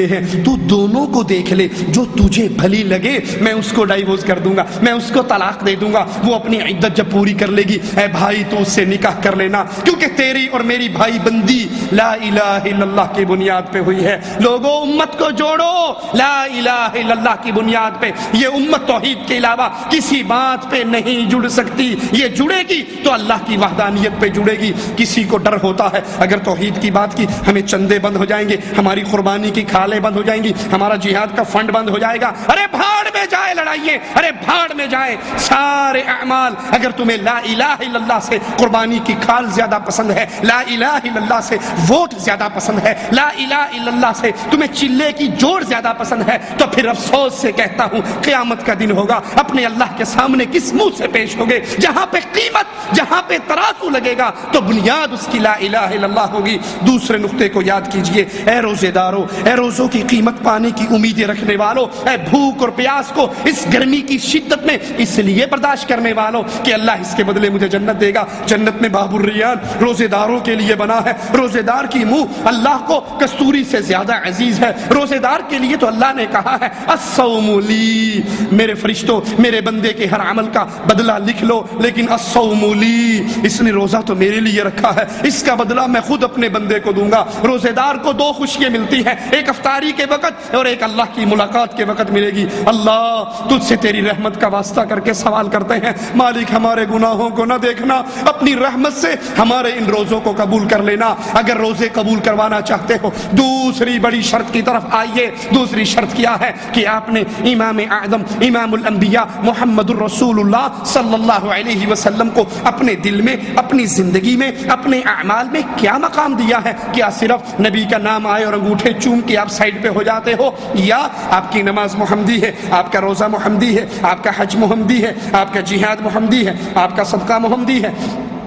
ہیں، تو دونوں کو دیکھ لے، جو تجھے بھلی لگے میں اس کو ڈائیورس کر دوں گا، میں اس کو طلاق دے دوں گا، وہ اپنی عدت جب پوری کر لے گی اے بھائی تو اس سے نکاح کر لینا، کیونکہ تیری اور میری بھائی بندی لا الہ الا اللہ کی بنیاد پہ ہوئی ہے۔ لوگوں امت کو جوڑو لا الہ الا اللہ کی بنیاد پہ، یہ امت توحید کے علاوہ کسی بات پہ نہیں جڑ سکتی، یہ جڑے گی تو اللہ کی وحدانیت پہ جڑے گی۔ کسی کو ڈر ہوتا ہے اگر توحید کی بات کی ہمیں چندے بند ہو جائیں گے، ہماری قربانی کی کھالیں بند ہو جائیں گی، ہمارا جہاد کا فنڈ بند ہو جائے گا، ارے بھاڑ میں جائے لڑائیے، ارے بھاڑ میں جائے سارے اعمال۔ اگر تمہیں لا الہ الا اللہ سے قربانی کی کھال زیادہ پسند ہے، لا الہ الا اللہ سے ووٹ زیادہ پسند ہے، لا الہ الا اللہ سے تمہیں چلے کی جوڑ زیادہ پسند ہے، تو پھر افسوس سے کہتا ہوں قیامت کا دن ہوگا، اپنے اللہ کے سامنے کس منہ سے پیش ہوگے؟ جہاں پہ قیمت، جہاں پہ ترازو لگے گا تو بنیاد اس کی لا الہ الا اللہ ہوگی۔ دوسرے نقطے کو یاد کیجئے، اے روزے دارو، اے روزوں کی قیمت پانے کی امیدیں رکھنے والوں، اے بھوک اور پیاس کو اس گرمی کی شدت میں اس لیے برداشت کرنے والوں کہ اللہ اس کے بدلے مجھے جنت دے گا۔ جنت میں باب الریان روزے داروں کے لیے بنا ہے، روزے دار کی منہ اللہ کو کستوری سے زیادہ عزیز ہے، روزے دار کے لیے تو اللہ نے کہا ہے الصوم لی، میرے فرشتوں میرے بندے کے ہر عمل کا بدلہ لکھ لو، لیکن الصوم لی، اس نے روزہ تو میرے لیے رکھا ہے، اس کا بدلہ میں خود اپنے بندے کو دوں گا۔ روزے دار کو دو خوشیاں ملتی ہیں، ایک افطاری کے وقت اور ایک اللہ کی کی ملاقات کے وقت ملے گی۔ اللہ تجھ سے تیری رحمت کا واسطہ کر کے سوال کرتے ہیں، مالک ہمارے گناہوں کو نہ دیکھنا، اپنی رحمت سے ہمارے ان روزوں کو قبول کر لینا۔ اگر روزے قبول کروانا چاہتے ہو دوسری بڑی شرط کی طرف آئیے۔ دوسری شرط کیا ہے کہ آپ نے امام اعظم امام الانبیاء محمد الرسول اللہ صلی اللہ علیہ وسلم کو اپنے دل میں، اپنی زندگی میں، اپنے اعمال میں کیا مقام دیا ہے؟ کیا صرف نبی کا نام آئے اور انگوٹھے چوم کے آپ سائڈ پہ ہو جاتے ہو، یا آپ کی نماز محمدی ہے، آپ کا روزہ محمدی ہے، آپ کا حج محمدی ہے، آپ کا جہاد محمدی ہے، آپ کا صدقہ محمدی ہے،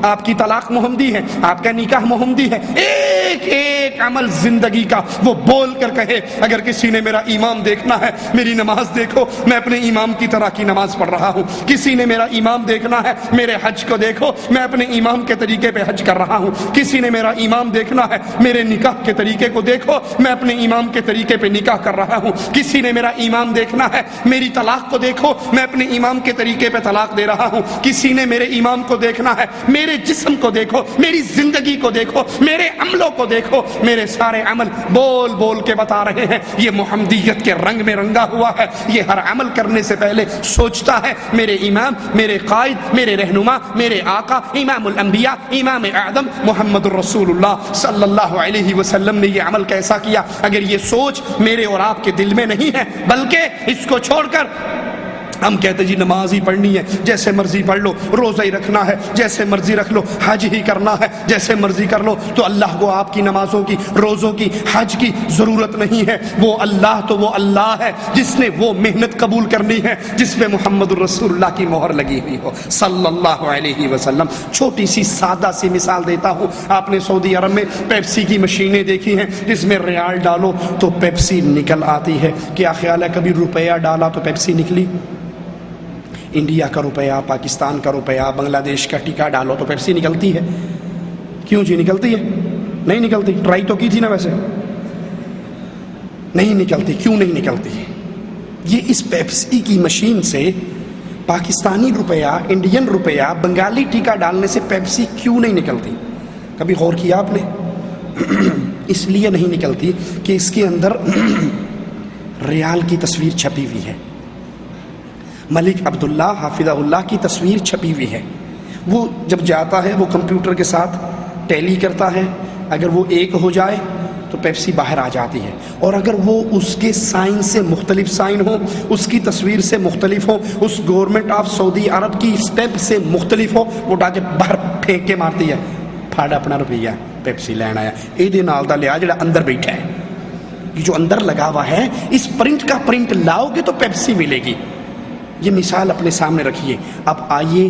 آپ کی طلاق محمدی ہے، آپ کا نکاح محمدی ہے؟ ایک ایک عمل زندگی کا وہ بول کر کہے اگر کسی نے میرا امام دیکھنا ہے، میری نماز دیکھو، میں اپنے امام کی طرح کی نماز پڑھ رہا ہوں۔ کسی نے میرا امام دیکھنا ہے، میرے حج کو دیکھو، میں اپنے امام کے طریقے پہ حج کر رہا ہوں۔ کسی نے میرا امام دیکھنا ہے، میرے نکاح کے طریقے کو دیکھو، میں اپنے امام کے طریقے پہ نکاح کر رہا ہوں۔ کسی نے میرا امام دیکھنا ہے، میری طلاق کو دیکھو، میں اپنے امام کے طریقے پہ طلاق دے رہا ہوں۔ کسی نے میرے امام کو دیکھنا ہے، میرے جسم کو دیکھو، میری زندگی کو دیکھو، میرے عملوں کو دیکھو، میرے سارے عمل بول بول کے بتا رہے ہیں یہ محمدیت کے رنگ میں رنگا ہوا ہے۔ یہ ہر عمل کرنے سے پہلے سوچتا ہے میرے امام، میرے قائد، میرے رہنما، میرے آقا امام الانبیاء امام اعظم محمد الرسول اللہ صلی اللہ علیہ وسلم نے یہ عمل کیسا کیا۔ اگر یہ سوچ میرے اور آپ کے دل میں نہیں ہے، بلکہ اس کو چھوڑ کر ہم کہتے جی نماز ہی پڑھنی ہے، جیسے مرضی پڑھ لو، روزہ ہی رکھنا ہے، جیسے مرضی رکھ لو، حج ہی کرنا ہے، جیسے مرضی کر لو، تو اللہ کو آپ کی نمازوں کی، روزوں کی، حج کی ضرورت نہیں ہے۔ وہ اللہ تو وہ اللہ ہے جس نے وہ محنت قبول کرنی ہے جس میں محمد الرسول اللہ کی مہر لگی ہوئی ہو صلی اللہ علیہ وسلم۔ چھوٹی سی سادہ سی مثال دیتا ہوں، آپ نے سعودی عرب میں پیپسی کی مشینیں دیکھی ہیں جس میں ریال ڈالو تو پیپسی نکل آتی ہے۔ کیا خیال ہے کبھی روپیہ ڈالا تو پیپسی نکلی؟ انڈیا کا روپیہ، پاکستان کا روپیہ، بنگلہ دیش کا ٹکا ڈالو تو پیپسی نکلتی ہے؟ کیوں جی نکلتی ہے؟ نہیں نکلتی؟ ٹرائی تو کی تھی نا، ویسے نہیں نکلتی۔ کیوں نہیں نکلتی؟ یہ اس پیپسی کی مشین سے پاکستانی روپیہ، انڈین روپیہ، بنگالی ٹکا ڈالنے سے پیپسی کیوں نہیں نکلتی؟ کبھی غور کیا آپ نے؟ اس لیے نہیں نکلتی کہ اس کے اندر ریال کی تصویر چھپی ہوئی ہے، ملک عبداللہ حافظہ اللہ کی تصویر چھپی ہوئی ہے۔ وہ جب جاتا ہے وہ کمپیوٹر کے ساتھ ٹیلی کرتا ہے، اگر وہ ایک ہو جائے تو پیپسی باہر آ جاتی ہے، اور اگر وہ اس کے سائن سے مختلف سائن ہو، اس کی تصویر سے مختلف ہو، اس گورنمنٹ آف سعودی عرب کی اسٹیمپ سے مختلف ہو، وہ اٹھا کے باہر پھینک کے مارتی ہے، پھاڑ اپنا روپیہ پیپسی لین آیا۔ یہ نال دا لیا جڑا اندر بیٹھا ہے، یہ جو اندر لگا ہوا ہے، اس پرنٹ کا پرنٹ لاؤ گے تو پیپسی ملے گی۔ یہ مثال اپنے سامنے رکھیے۔ اب آئیے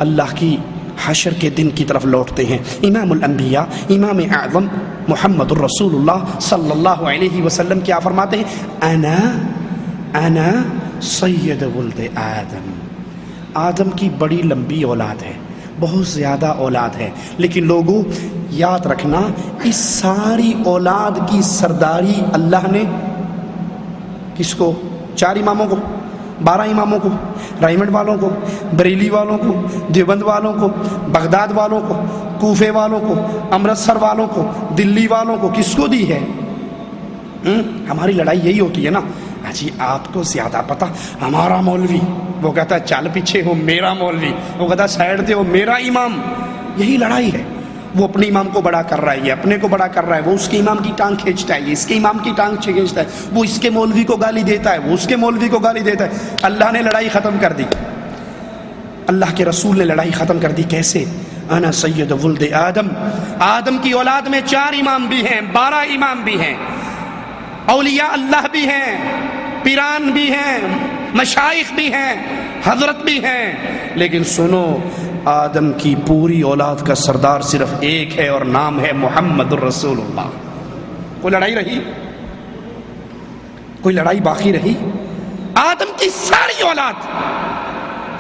اللہ کی حشر کے دن کی طرف لوٹتے ہیں۔ امام الانبیاء امام اعظم محمد الرسول اللہ صلی اللہ علیہ وسلم کیا فرماتے ہیں؟ انا سید ولد آدم۔ آدم کی بڑی لمبی اولاد ہے، بہت زیادہ اولاد ہے، لیکن لوگوں یاد رکھنا اس ساری اولاد کی سرداری اللہ نے کس کو؟ 4 اماموں کو، 12 اماموں کو، رائمنڈ والوں کو، بریلی والوں کو، دیوبند والوں کو، بغداد والوں کو، کوفے والوں کو، امرتسر والوں کو، دلی والوں کو، کس کو دی ہے؟ ہماری لڑائی یہی ہوتی ہے نا، جی آپ کو زیادہ پتہ، ہمارا مولوی، وہ کہتا ہے چل پیچھے ہو میرا مولوی، وہ کہتا ہے سائڈ دے ہو میرا امام۔ یہی لڑائی ہے، وہ اپنے امام کو بڑا کر رہا ہے، یہ اپنے کو بڑا کر رہا ہے، وہ اس کے امام کی ٹانگ کھینچتا ہے، یہ اس کے امام کی ٹانگ کھینچتا ہے، وہ اس کے مولوی کو گالی دیتا ہے، وہ اس کے مولوی کو گالی دیتا ہے۔ اللہ نے لڑائی ختم کر دی، اللہ کے رسول نے لڑائی ختم کر دی۔ کیسے؟ انا سید ولد آدم۔ آدم کی اولاد میں 4 امام بھی ہیں، 12 امام بھی ہیں، اولیاء اللہ بھی ہیں، پیران بھی ہیں، مشائخ بھی ہیں، حضرت بھی ہیں، لیکن سنو آدم کی پوری اولاد کا سردار صرف ایک ہے اور نام ہے محمد الرسول اللہ۔ کوئی لڑائی رہی؟ کوئی لڑائی باقی رہی؟ آدم کی ساری اولاد،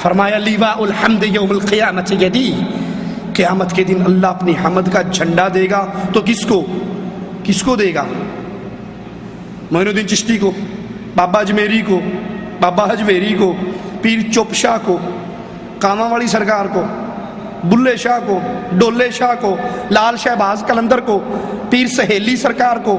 فرمایا لیواء الحمد یوم القیامت یدی، قیامت کے دن اللہ اپنی حمد کا جھنڈا دے گا تو کس کو دے گا؟ معین الدین چشتی کو، بابا اجمیری کو، بابا حجویری کو، پیر چوپ شاہ کو، کاما والی سرکار کو، بلے شاہ کو، ڈولے شاہ کو، لال شہباز قلندر کو، پیر سہیلی سرکار کو،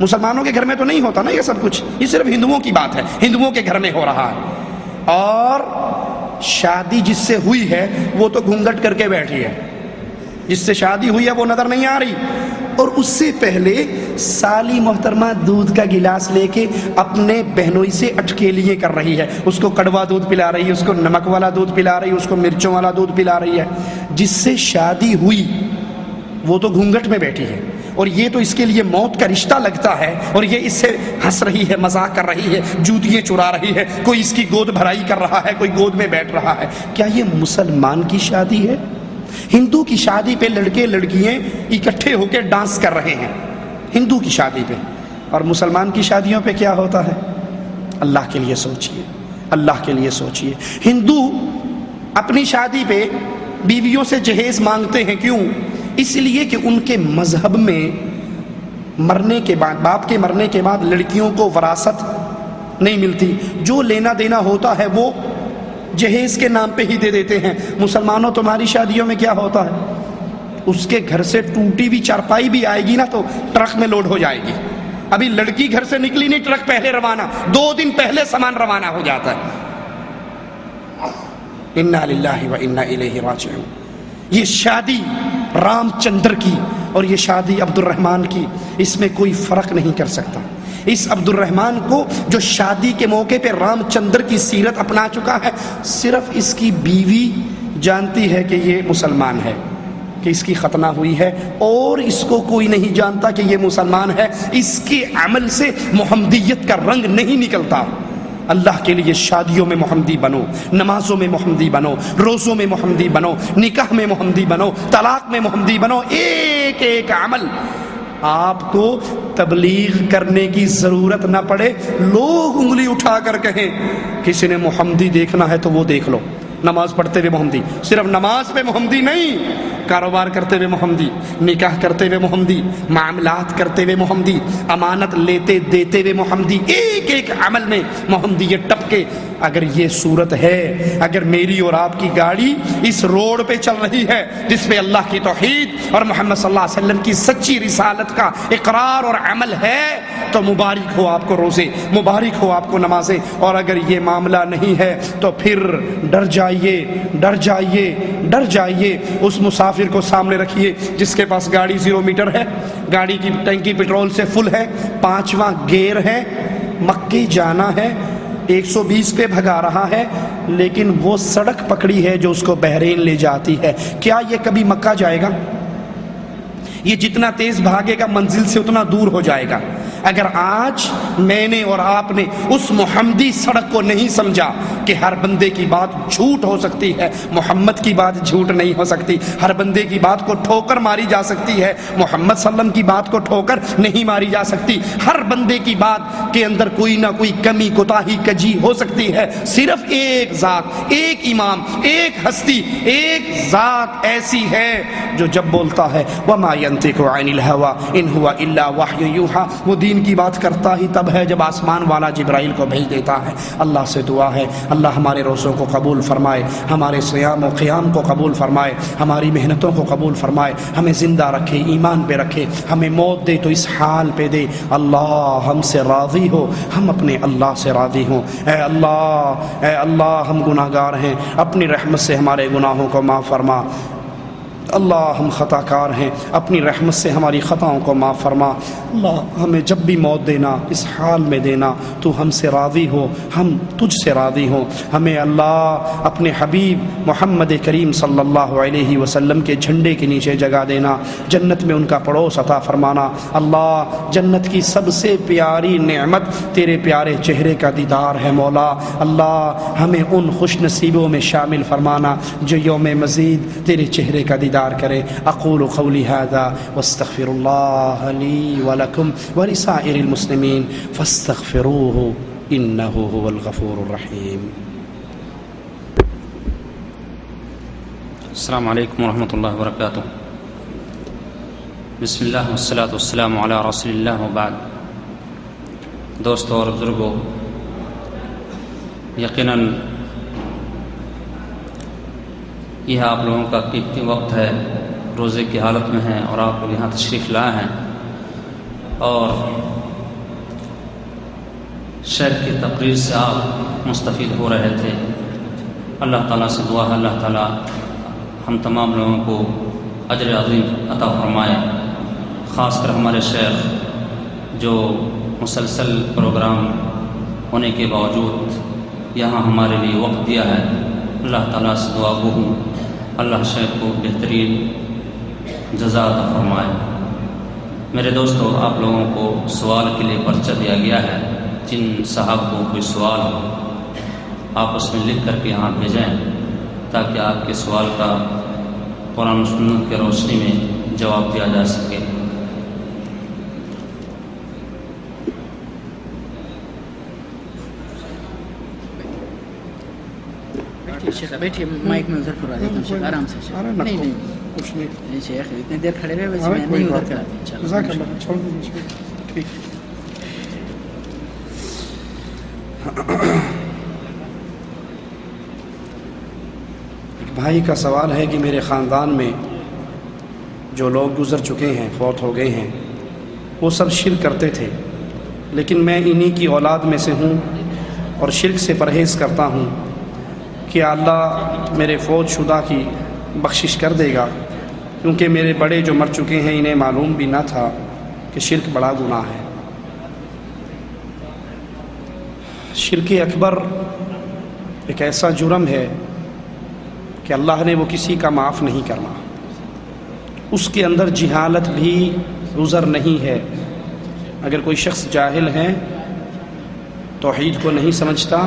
مسلمانوں کے گھر میں تو نہیں ہوتا نا یہ سب کچھ، یہ صرف ہندوؤں کی بات ہے، ہندوؤں کے گھر میں ہو رہا ہے۔ اور شادی جس سے ہوئی ہے وہ تو گھونگھٹ کر کے بیٹھی ہے، جس سے شادی ہوئی ہے وہ نظر نہیں آ رہی، اور اس سے پہلے سالی محترمہ دودھ کا گلاس لے کے اپنے بہنوئی سے اٹکیلیے کر رہی ہے، اس کو کڑوا دودھ پلا رہی ہے، اس کو نمک والا دودھ پلا رہی ہے، اس کو مرچوں والا دودھ پلا رہی ہے۔ جس سے شادی ہوئی وہ تو گھونگھٹ میں بیٹھی ہے، اور یہ تو اس کے لیے موت کا رشتہ لگتا ہے، اور یہ اس سے ہنس رہی ہے، مذاق کر رہی ہے، جوتیاں چرا رہی ہے، کوئی اس کی گود بھرائی کر رہا ہے، کوئی گود میں بیٹھ رہا ہے۔ کیا یہ مسلمان کی شادی ہے؟ ہندو کی شادی پہ لڑکے لڑکیاں اکٹھے ہو کے ڈانس کر رہے ہیں ہندو کی شادی پہ، اور مسلمان کی شادیوں پہ کیا ہوتا ہے؟ اللہ کے لیے سوچئے، اللہ کے لیے سوچئے۔ ہندو اپنی شادی پہ بیویوں سے جہیز مانگتے ہیں، کیوں؟ اس لیے کہ ان کے مذہب میں مرنے کے بعد، باپ کے مرنے کے بعد لڑکیوں کو وراثت نہیں ملتی، جو لینا دینا ہوتا ہے وہ جہیز کے نام پہ ہی دے دیتے ہیں۔ مسلمانوں تمہاری شادیوں میں کیا ہوتا ہے؟ اس کے گھر سے ٹوٹی ہوئی چارپائی بھی آئے گی نا تو ٹرک میں لوڈ ہو جائے گی، ابھی لڑکی گھر سے نکلی نہیں، ٹرک پہلے روانہ، 2 دن پہلے سامان روانہ ہو جاتا ہے۔ انا للہ و انا الیہ راجعون۔ یہ شادی رام چندر کی اور یہ شادی عبد الرحمن کی، اس میں کوئی فرق نہیں کر سکتا۔ اس عبد الرحمن کو جو شادی کے موقع پہ رام چندر کی سیرت اپنا چکا ہے، صرف اس کی بیوی جانتی ہے کہ یہ مسلمان ہے، کہ اس کی ختنہ ہوئی ہے، اور اس کو کوئی نہیں جانتا کہ یہ مسلمان ہے۔ اس کے عمل سے محمدیت کا رنگ نہیں نکلتا۔ اللہ کے لیے شادیوں میں محمدی بنو، نمازوں میں محمدی بنو، روزوں میں محمدی بنو، نکاح میں محمدی بنو، طلاق میں محمدی بنو۔ ایک ایک عمل آپ کو تبلیغ کرنے کی ضرورت نہ پڑے، لوگ انگلی اٹھا کر کہیں کسی نے محمدی دیکھنا ہے تو وہ دیکھ لو۔ نماز پڑھتے ہوئے محمدی، صرف نماز پہ محمدی نہیں، کاروبار کرتے ہوئے محمدی، نکاح کرتے ہوئے محمدی، معاملات کرتے ہوئے محمدی، امانت لیتے دیتے ہوئے محمدی، ایک ایک عمل میں محمدی یہ ٹپکے۔ اگر یہ صورت ہے، اگر میری اور آپ کی گاڑی اس روڈ پہ چل رہی ہے جس پہ اللہ کی توحید اور محمد صلی اللہ علیہ وسلم کی سچی رسالت کا اقرار اور عمل ہے، تو مبارک ہو آپ کو روزے، مبارک ہو آپ کو نمازیں۔ اور اگر یہ معاملہ نہیں ہے تو پھر ڈر جائیے، ڈر جائیے، ڈر جائیے۔ اس مسافر کو سامنے رکھیے جس کے پاس گاڑی 0 میٹر ہے، گاڑی کی ٹینکی پیٹرول سے فل ہے، 5واں گیئر ہے، مکے جانا ہے، 120 پہ بھگا رہا ہے، لیکن وہ سڑک پکڑی ہے جو اس کو بحرین لے جاتی ہے۔ کیا یہ کبھی مکہ جائے گا؟ یہ جتنا تیز بھاگے گا منزل سے اتنا دور ہو جائے گا۔ اگر آج میں نے اور آپ نے اس محمدی سڑک کو نہیں سمجھا کہ ہر بندے کی بات جھوٹ ہو سکتی ہے، محمد کی بات جھوٹ نہیں ہو سکتی، ہر بندے کی بات کو ٹھوکر ماری جا سکتی ہے، محمد صلی اللہ علیہ وسلم کی بات کو ٹھوکر نہیں ماری جا سکتی، ہر بندے کی بات کے اندر کوئی نہ کوئی کمی کوتاہی کجی ہو سکتی ہے، صرف ایک ذات، ایک امام، ایک ہستی، ایک ذات ایسی ہے جو جب بولتا ہے وَمَا يَنطِقُ عَنِ الْهَوَىٰ إِنْ هُوَ إِلَّا وَحْيٌ يُوحَىٰ، وہ دین کی بات کرتا ہی تب ہے جب آسمان والا جبرائیل کو بھیج دیتا ہے۔ اللہ سے دعا ہے اللہ ہمارے روزوں کو قبول فرمائے، ہمارے صیام و قیام کو قبول فرمائے، ہماری محنتوں کو قبول فرمائے، ہمیں زندہ رکھے، ایمان پہ رکھے، ہمیں موت دے تو اس حال پہ دے۔ اللہ ہم سے راضی ہو، ہم اپنے اللہ سے راضی ہوں۔ اے اللہ ہم گناہ گار ہیں، اپنی رحمت سے ہمارے گناہوں کو معاف فرما۔ اللہ ہم خطا کار ہیں، اپنی رحمت سے ہماری خطاؤں کو معاف فرما۔ اللہ ہمیں جب بھی موت دینا اس حال میں دینا تو ہم سے راضی ہو، ہم تجھ سے راضی ہوں۔ ہمیں اللہ اپنے حبیب محمد کریم صلی اللہ علیہ وسلم کے جھنڈے کے نیچے جگہ دینا، جنت میں ان کا پڑوس عطا فرمانا۔ اللہ جنت کی سب سے پیاری نعمت تیرے پیارے چہرے کا دیدار ہے مولا۔ اللہ ہمیں ان خوش نصیبوں میں شامل فرمانا جو یوم مزید تیرے چہرے کا دیدار کرے۔ اقول قولی هذا واستغفر الله لي ولكم ولسائر المسلمين فاستغفروه انه هو الغفور الرحيم۔ السلام علیکم ورحمۃ اللہ وبرکاتہ۔ بسم اللہ والصلاۃ والسلام علی رسول اللہ وبعد۔ دوستوں اور بزرگوں، یقیناً یہ آپ لوگوں کا قیمتی وقت ہے، روزے کی حالت میں ہیں اور آپ لوگ یہاں تشریف لائے ہیں، اور شیخ کی تقریر سے آپ مستفید ہو رہے تھے۔ اللہ تعالیٰ سے دعا ہے اللہ تعالیٰ ہم تمام لوگوں کو اجر عظیم عطا فرمائے، خاص کر ہمارے شیخ جو مسلسل پروگرام ہونے کے باوجود یہاں ہمارے لیے وقت دیا ہے۔ اللہ تعالیٰ سے دعا گو ہوں اللہ شیخ کو بہترین جزا عطا فرمائے۔ میرے دوستو، آپ لوگوں کو سوال کے لیے پرچہ دیا گیا ہے۔ جن صاحب کو کوئی سوال ہو آپ اس میں لکھ کر کے یہاں بھیجیں تاکہ آپ کے سوال کا قرآن و سنت کی روشنی میں جواب دیا جا سکے۔ بیٹھیے مائک میں ادھر کرا دیتا ہوں شیخ، آرام سے شیخ۔ نہیں نہیں کچھ نہیں، شیخ اتنی دیر کھڑے رہے ویسے میں نہیں ادھر کرا دیں جزاک اللہ، چھوڑ دیجیے، ٹھیک ہے۔ ایک بھائی کا سوال ہے کہ میرے خاندان میں جو لوگ گزر چکے ہیں، فوت ہو گئے ہیں، وہ سب شرک کرتے تھے، لیکن میں انہی کی اولاد میں سے ہوں اور شرک سے پرہیز کرتا ہوں۔ کہ اللہ میرے فوت شدہ کی بخشش کر دے گا، کیونکہ میرے بڑے جو مر چکے ہیں انہیں معلوم بھی نہ تھا کہ شرک بڑا گناہ ہے۔ شرک اکبر ایک ایسا جرم ہے کہ اللہ نے وہ کسی کا معاف نہیں کرنا، اس کے اندر جہالت بھی عذر نہیں ہے۔ اگر کوئی شخص جاہل ہے، توحید کو نہیں سمجھتا،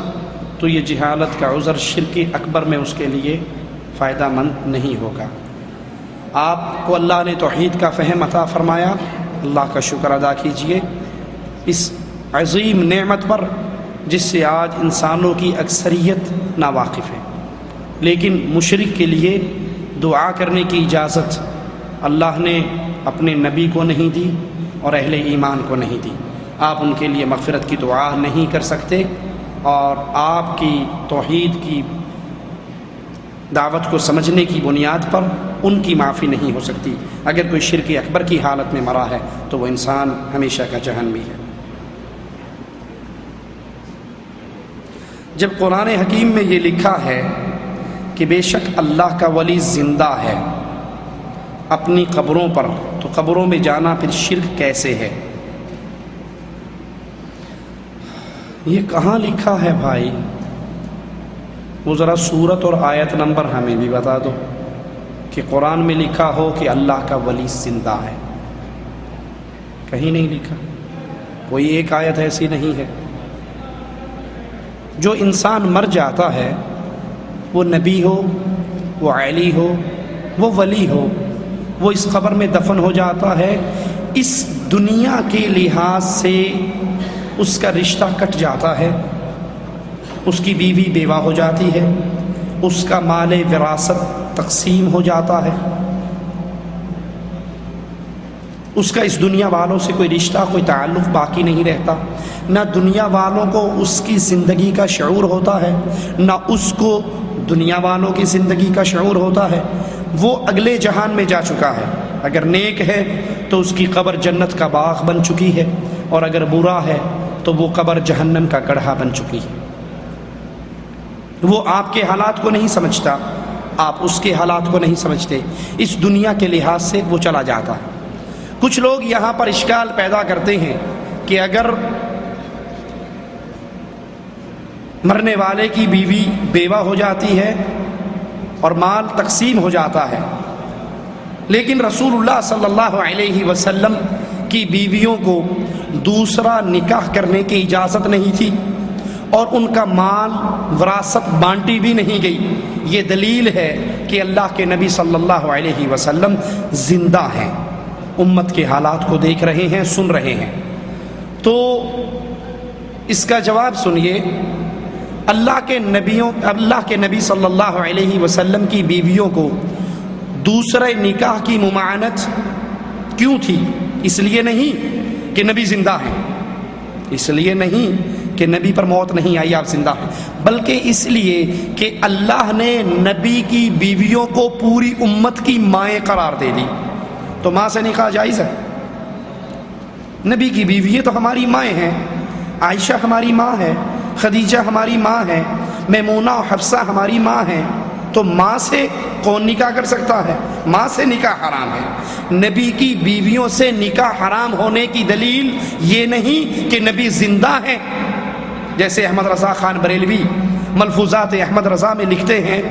تو یہ جہالت کا عذر شرک اکبر میں اس کے لیے فائدہ مند نہیں ہوگا۔ آپ کو اللہ نے توحید کا فہم عطا فرمایا، اللہ کا شکر ادا کیجئے اس عظیم نعمت پر جس سے آج انسانوں کی اکثریت ناواقف ہے۔ لیکن مشرک کے لیے دعا کرنے کی اجازت اللہ نے اپنے نبی کو نہیں دی اور اہل ایمان کو نہیں دی۔ آپ ان کے لیے مغفرت کی دعا نہیں کر سکتے، اور آپ کی توحید کی دعوت کو سمجھنے کی بنیاد پر ان کی معافی نہیں ہو سکتی۔ اگر کوئی شرک اکبر کی حالت میں مرا ہے تو وہ انسان ہمیشہ کا جہنمی ہے۔ جب قرآن حکیم میں یہ لکھا ہے کہ بے شک اللہ کا ولی زندہ ہے اپنی قبروں پر، تو قبروں میں جانا پھر شرک کیسے ہے؟ یہ کہاں لکھا ہے بھائی؟ وہ ذرا سورت اور آیت نمبر ہمیں بھی بتا دو کہ قرآن میں لکھا ہو کہ اللہ کا ولی زندہ ہے۔ کہیں نہیں لکھا، کوئی ایک آیت ایسی نہیں ہے۔ جو انسان مر جاتا ہے، وہ نبی ہو، وہ علی ہو، وہ ولی ہو، وہ اس قبر میں دفن ہو جاتا ہے، اس دنیا کے لحاظ سے اس کا رشتہ کٹ جاتا ہے، اس کی بیوی بیوہ ہو جاتی ہے، اس کا مال وراثت تقسیم ہو جاتا ہے، اس کا اس دنیا والوں سے کوئی رشتہ، کوئی تعلق باقی نہیں رہتا۔ نہ دنیا والوں کو اس کی زندگی کا شعور ہوتا ہے، نہ اس کو دنیا والوں کی زندگی کا شعور ہوتا ہے۔ وہ اگلے جہان میں جا چکا ہے، اگر نیک ہے تو اس کی قبر جنت کا باغ بن چکی ہے، اور اگر برا ہے تو وہ قبر جہنم کا گڑھا بن چکی ہے۔ وہ آپ کے حالات کو نہیں سمجھتا، آپ اس کے حالات کو نہیں سمجھتے، اس دنیا کے لحاظ سے وہ چلا جاتا ہے۔ کچھ لوگ یہاں پر اشکال پیدا کرتے ہیں کہ اگر مرنے والے کی بیوی بیوہ ہو جاتی ہے اور مال تقسیم ہو جاتا ہے، لیکن رسول اللہ صلی اللہ علیہ وسلم کی بیویوں کو دوسرا نکاح کرنے کی اجازت نہیں تھی اور ان کا مال وراثت بانٹی بھی نہیں گئی، یہ دلیل ہے کہ اللہ کے نبی صلی اللہ علیہ وسلم زندہ ہیں، امت کے حالات کو دیکھ رہے ہیں، سن رہے ہیں۔ تو اس کا جواب سنیے، اللہ کے نبی صلی اللہ علیہ وسلم کی بیویوں کو دوسرے نکاح کی ممانعت کیوں تھی؟ اس لیے نہیں کہ نبی زندہ ہیں، اس لیے نہیں کہ نبی پر موت نہیں آئی، آپ زندہ ہیں، بلکہ اس لیے کہ اللہ نے نبی کی بیویوں کو پوری امت کی مائیں قرار دے دی۔ تو ماں سے نکاح جائز ہے؟ نبی کی بیوی تو ہماری مائیں ہیں، عائشہ ہماری ماں ہے، خدیجہ ہماری ماں ہے، میمونہ اور حفصہ ہماری ماں ہیں، تو ماں سے کون نکاح کر سکتا ہے؟ ماں سے نکاح حرام ہے۔ نبی کی بیویوں سے نکاح حرام ہونے کی دلیل یہ نہیں کہ نبی زندہ ہیں، جیسے احمد رضا خان بریلوی ملفوظات احمد رضا میں لکھتے ہیں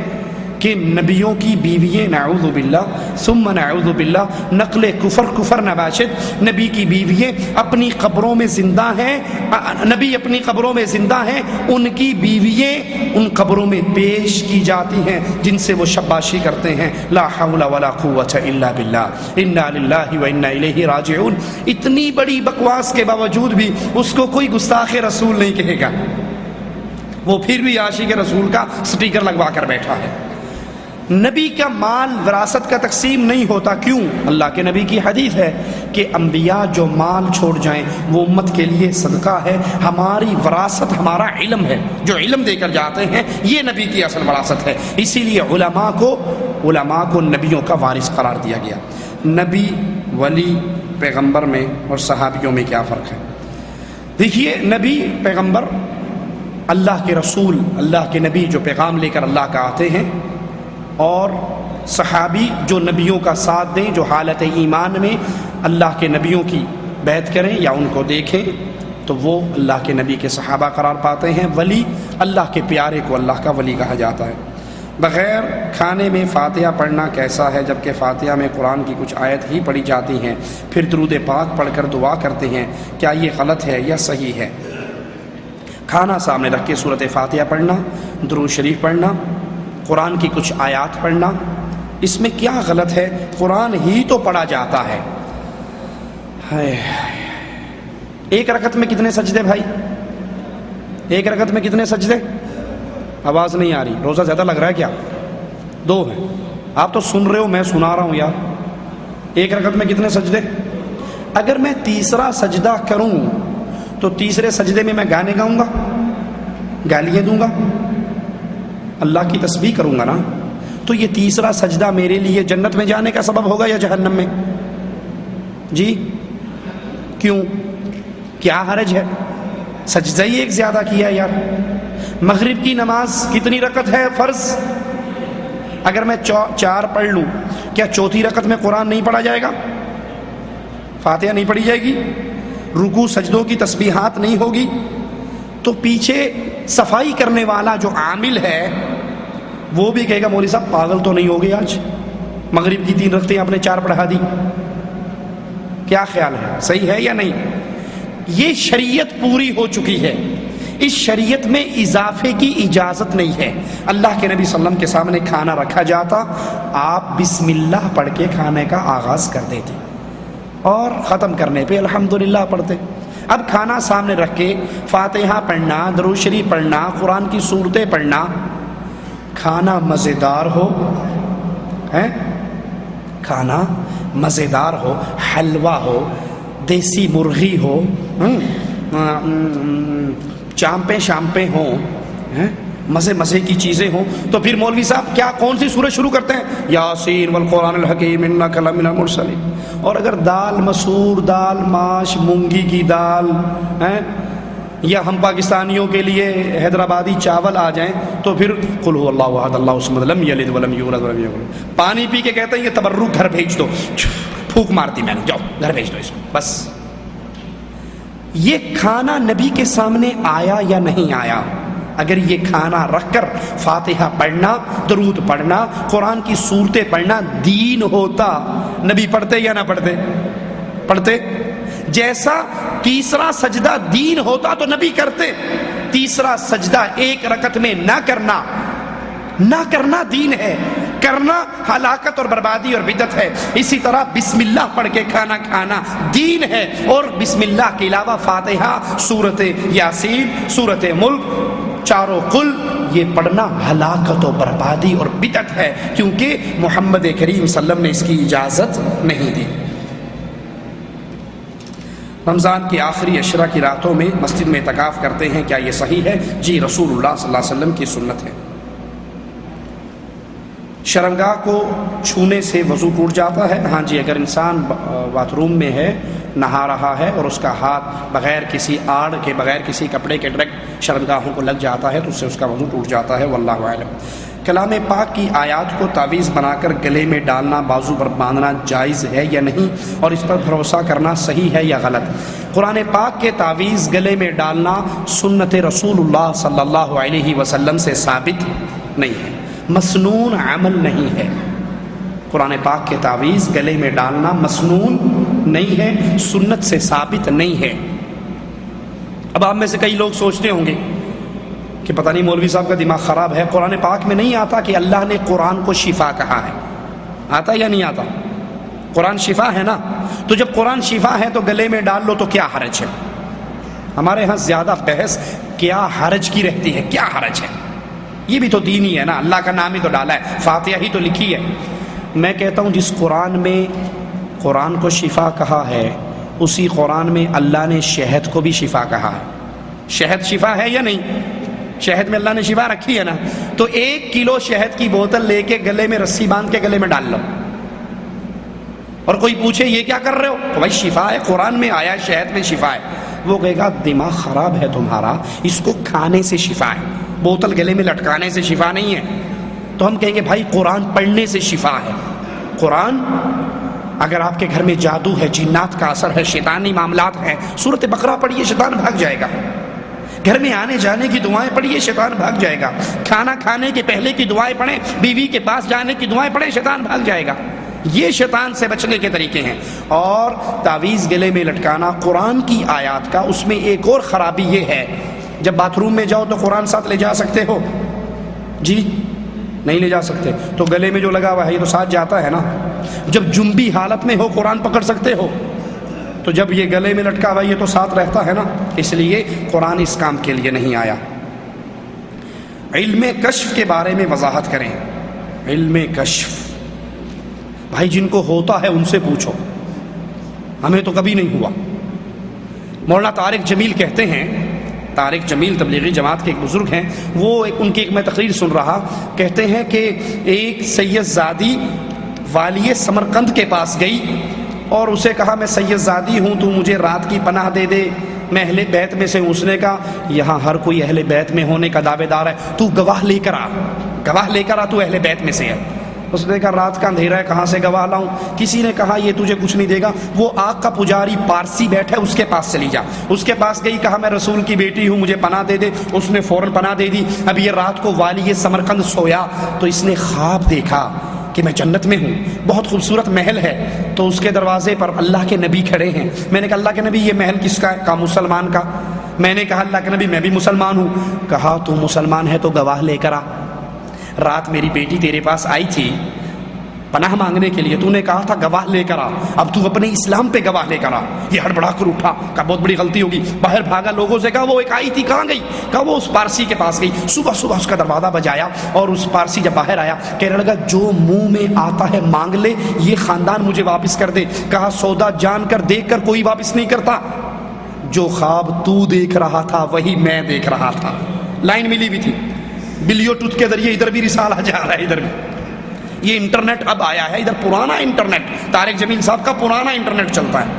کہ نبیوں کی بیوییں نعوذ باللہ ثم نعوذ باللہ نقل کفر نباشد، نبی کی بیوییں اپنی قبروں میں زندہ ہیں، نبی اپنی قبروں میں زندہ ہیں، ان کی بیوییں ان قبروں میں پیش کی جاتی ہیں جن سے وہ شباشی کرتے ہیں۔ لا حول ولا قوت الا باللہ، انا للہ و انا الیہ راجعون۔ اتنی بڑی بکواس کے باوجود بھی اس کو کوئی گستاخ رسول نہیں کہے گا، وہ پھر بھی عاشق رسول کا سٹیکر لگوا کر بیٹھا ہے۔ نبی کا مال وراثت کا تقسیم نہیں ہوتا، کیوں؟ اللہ کے نبی کی حدیث ہے کہ انبیاء جو مال چھوڑ جائیں وہ امت کے لیے صدقہ ہے، ہماری وراثت ہمارا علم ہے، جو علم دے کر جاتے ہیں یہ نبی کی اصل وراثت ہے۔ اسی لیے علماء کو نبیوں کا وارث قرار دیا گیا۔ نبی، ولی، پیغمبر میں اور صحابیوں میں کیا فرق ہے؟ دیکھیے، نبی پیغمبر اللہ کے رسول، اللہ کے نبی جو پیغام لے کر اللہ کا آتے ہیں، اور صحابی جو نبیوں کا ساتھ دیں، جو حالت ایمان میں اللہ کے نبیوں کی بیعت کریں یا ان کو دیکھیں تو وہ اللہ کے نبی کے صحابہ قرار پاتے ہیں۔ ولی، اللہ کے پیارے کو اللہ کا ولی کہا جاتا ہے۔ بغیر کھانے میں فاتحہ پڑھنا کیسا ہے؟ جبکہ فاتحہ میں قرآن کی کچھ آیت ہی پڑھی جاتی ہیں، پھر درود پاک پڑھ کر دعا کرتے ہیں، کیا یہ غلط ہے یا صحیح ہے؟ کھانا سامنے رکھ کے سورۃ فاتحہ پڑھنا، درود شریف پڑھنا، قرآن کی کچھ آیات پڑھنا، اس میں کیا غلط ہے؟ قرآن ہی تو پڑھا جاتا ہے۔ ایک رکعت میں کتنے سجدے بھائی؟ ایک رکعت میں کتنے سجدے؟ آواز نہیں آ رہی، روزہ زیادہ لگ رہا ہے کیا؟ 2 ہیں، آپ تو سن رہے ہو، میں سنا رہا ہوں یار۔ ایک رکعت میں کتنے سجدے؟ اگر میں تیسرا سجدہ کروں تو تیسرے سجدے میں گانے گاؤں گا، گالیاں دوں گا، اللہ کی تسبیح کروں گا نا، تو یہ تیسرا سجدہ میرے لیے جنت میں جانے کا سبب ہوگا یا جہنم میں؟ جی کیوں؟ کیا حرج ہے؟ سجدہ ہی ایک زیادہ کیا یار۔ مغرب کی نماز کتنی رکعت ہے فرض؟ اگر میں 4 پڑھ لوں، کیا چوتھی رکعت میں قرآن نہیں پڑھا جائے گا؟ فاتحہ نہیں پڑھی جائے گی؟ رکوع سجدوں کی تسبیحات نہیں ہوگی؟ تو پیچھے صفائی کرنے والا جو عامل ہے وہ بھی کہے گا مولوی صاحب پاگل تو نہیں ہو گئے، آج مغرب کی 3 رکعتیں آپ نے 4 پڑھا دی۔ کیا خیال ہے، صحیح ہے یا نہیں؟ یہ شریعت پوری ہو چکی ہے، اس شریعت میں اضافے کی اجازت نہیں ہے۔ اللہ کے نبی صلی اللہ علیہ وسلم کے سامنے کھانا رکھا جاتا، آپ بسم اللہ پڑھ کے کھانے کا آغاز کر دیتے اور ختم کرنے پہ الحمدللہ پڑھتے۔ اب کھانا سامنے رکھ کے فاتحہ پڑھنا، درود شریف پڑھنا، قرآن کی سورتیں پڑھنا، کھانا مزیدار ہو، کھانا مزیدار ہو، حلوہ ہو، دیسی مرغی ہو، چامپیں شامپیں ہوں، مزے کی چیزیں ہوں، تو پھر مولوی صاحب کیا کون سی سورت شروع کرتے ہیں؟ یاسین والقرآن الحکیم انک لمن المرسلین۔ اور اگر دال مسور، دال ماش، مونگی کی دال یا ہم پاکستانیوں کے لیے حیدرآبادی چاول آ جائیں تو پھر قل هو اللہ احد اللہ الصمد لم یلد ولم یولد ولم یکن لہ، پانی پی کے کہتے ہیں یہ تبرک، گھر بھیج دو، پھونک مارتی میں نے، جاؤ گھر بھیج دو اس کو بس۔ یہ کھانا نبی کے سامنے آیا یا نہیں آیا؟ اگر یہ کھانا رکھ کر فاتحہ پڑھنا، درود پڑھنا، قرآن کی سورتیں پڑھنا دین ہوتا، نبی پڑھتے یا نہ پڑھتے؟ پڑھتے۔ جیسا تیسرا سجدہ دین ہوتا تو نبی کرتے، تیسرا سجدہ ایک رکعت میں نہ کرنا دین ہے، کرنا ہلاکت اور بربادی اور بدعت ہے۔ اسی طرح بسم اللہ پڑھ کے کھانا کھانا دین ہے، اور بسم اللہ کے علاوہ فاتحہ، سورت یاسین، سورت ملک، چاروں قل، یہ پڑھنا ہلاکت و بربادی اور بدعت ہے، کیونکہ محمد کریم صلی اللہ علیہ وسلم نے اس کی اجازت نہیں دی۔ رمضان کی آخری عشرہ کی راتوں میں مسجد میں اعتکاف کرتے ہیں، کیا یہ صحیح ہے؟ جی، رسول اللہ صلی اللہ علیہ وسلم کی سنت ہے۔ شرمگاہ کو چھونے سے وضو ٹوٹ جاتا ہے؟ ہاں جی، اگر انسان باتھ روم میں ہے نہا رہا ہے اور اس کا ہاتھ بغیر کسی آڑ کے بغیر کسی کپڑے کے ڈائریکٹ شرمگاہوں کو لگ جاتا ہے تو اس سے اس کا وضو ٹوٹ جاتا ہے، واللہ اعلم۔ کلام پاک کی آیات کو تعویذ بنا کر گلے میں ڈالنا، بازو پر باندھنا جائز ہے یا نہیں، اور اس پر بھروسہ کرنا صحیح ہے یا غلط؟ قرآن پاک کے تعویذ گلے میں ڈالنا سنت رسول اللہ صلی اللہ علیہ وسلم سے ثابت نہیں ہے، مسنون عمل نہیں ہے۔ قرآن پاک کے تعویذ گلے میں ڈالنا مسنون نہیں ہے، سنت سے ثابت نہیں ہے۔ اب آپ میں سے کئی لوگ سوچتے ہوں گے کہ پتہ نہیں مولوی صاحب کا دماغ خراب ہے، قرآن پاک میں نہیں آتا کہ اللہ نے قرآن کو شفا کہا ہے؟ آتا یا نہیں آتا؟ قرآن شفا ہے نا، تو جب قرآن شفا ہے تو گلے میں ڈال لو تو کیا حرج ہے؟ ہمارے ہاں زیادہ بحث کیا حرج کی رہتی ہے، کیا حرج ہے؟ یہ بھی تو دین ہی ہے نا، اللہ کا نام ہی تو ڈالا ہے، فاتحہ ہی تو لکھی ہے۔ میں کہتا ہوں جس قرآن میں قرآن کو شفا کہا ہے اسی قرآن میں اللہ نے شہد کو بھی شفا کہا ہے۔ شہد شفا ہے یا نہیں؟ شہد میں اللہ نے شفا رکھی ہے نا، تو 1 کلو شہد کی بوتل لے کے گلے میں رسی باندھ کے گلے میں ڈال لو، اور کوئی پوچھے یہ کیا کر رہے ہو تو بھائی شفا ہے، قرآن میں آیا شہد میں شفا ہے۔ وہ کہے گا دماغ خراب ہے تمہارا، اس کو کھانے سے شفا ہے، بوتل گلے میں لٹکانے سے شفا نہیں ہے۔ تو ہم کہیں گے بھائی قرآن پڑھنے سے شفا ہے۔ قرآن اگر آپ کے گھر میں جادو ہے، جنات کا اثر ہے، شیطانی معاملات ہیں، سورۃ بقرہ پڑھیے شیطان بھاگ جائے گا۔ گھر میں آنے جانے کی دعائیں پڑھیے شیطان بھاگ جائے گا۔ کھانا کھانے کے پہلے کی دعائیں پڑھیں، بیوی کے پاس جانے کی دعائیں پڑھیں، شیطان بھاگ جائے گا۔ یہ شیطان سے بچنے کے طریقے ہیں۔ اور تعویذ گلے میں لٹکانا قرآن کی آیات کا، اس میں ایک اور خرابی یہ ہے، جب باتھ روم میں جاؤ تو قرآن ساتھ لے جا سکتے ہو؟ جی نہیں لے جا سکتے، تو گلے میں جو لگا ہوا ہے یہ تو ساتھ جاتا ہے نا۔ جب جنبی حالت میں ہو قرآن پکڑ سکتے ہو، تو جب یہ گلے میں لٹکا ہوا یہ تو ساتھ رہتا ہے نا، اس لیے قرآن اس کام کے لیے نہیں آیا۔ علم کشف کے بارے میں وضاحت کریں۔ علم کشف بھائی جن کو ہوتا ہے ان سے پوچھو، ہمیں تو کبھی نہیں ہوا۔ مولانا طارق جمیل کہتے ہیں، طارق جمیل تبلیغی جماعت کے ایک بزرگ ہیں، وہ ان کی ایک میں تقریر سن رہا، کہتے ہیں کہ ایک سید زادی والی سمرقند کے پاس گئی اور اسے کہا میں سید زادی ہوں، تو مجھے رات کی پناہ دے دے، میں اہل بیت میں سے ہوں۔ اس نے کہا یہاں ہر کوئی اہل بیت میں ہونے کا دعوے دار ہے، تو گواہ لے کر آ، گواہ لے کر آ، تو اہل بیت میں سے ہے۔ اس نے کہا رات کا اندھیرا ہے، کہاں سے گواہ لاؤں؟ کسی نے کہا یہ تجھے کچھ نہیں دے گا، وہ آگ کا پجاری پارسی بیٹھا ہے اس کے پاس چلی جا۔ اس کے پاس گئی، کہا میں رسول کی بیٹی ہوں، مجھے پناہ دے دے۔ اس نے فوراً پناہ دے دی۔ اب یہ رات کو والی سمرقند سویا تو اس نے خواب دیکھا کہ میں جنت میں ہوں، بہت خوبصورت محل ہے، تو اس کے دروازے پر اللہ کے نبی کھڑے ہیں۔ میں نے کہا اللہ کے نبی یہ محل کس کا ہے؟ کہا مسلمان کا۔ میں نے کہا اللہ کے نبی میں بھی مسلمان ہوں۔ کہا تو مسلمان ہے تو گواہ لے کر آ، رات میری بیٹی تیرے پاس آئی تھی پناہ مانگنے کے لیے، تو نے کہا تھا گواہ لے کر آ، اب تو اپنے اسلام پہ گواہ لے کر آ۔ یہ ہڑبڑا کر اٹھا، کہا بہت بڑی غلطی ہوگی، باہر بھاگا، لوگوں سے کہا وہ ایک آئی تھی کہاں گئی؟ کہا وہ اس پارسی کے پاس گئی۔ صبح صبح اس کا دروازہ بجایا اور اس پارسی جب باہر آیا کہنے لگا جو منہ میں آتا ہے مانگ لے، یہ خاندان مجھے واپس کر دے۔ کہا سودا جان کر دیکھ کر کوئی واپس نہیں کرتا، جو خواب تو دیکھ رہا تھا وہی میں دیکھ رہا تھا۔ لائن ملی بھی تھی، بلیوٹوتھ کے ذریعے ادھر بھی رسالہ جا رہا ہے، ادھر بھی۔ یہ انٹرنیٹ اب آیا ہے، ادھر پرانا انٹرنیٹ، طارق جمیل صاحب کا پرانا انٹرنیٹ چلتا ہے۔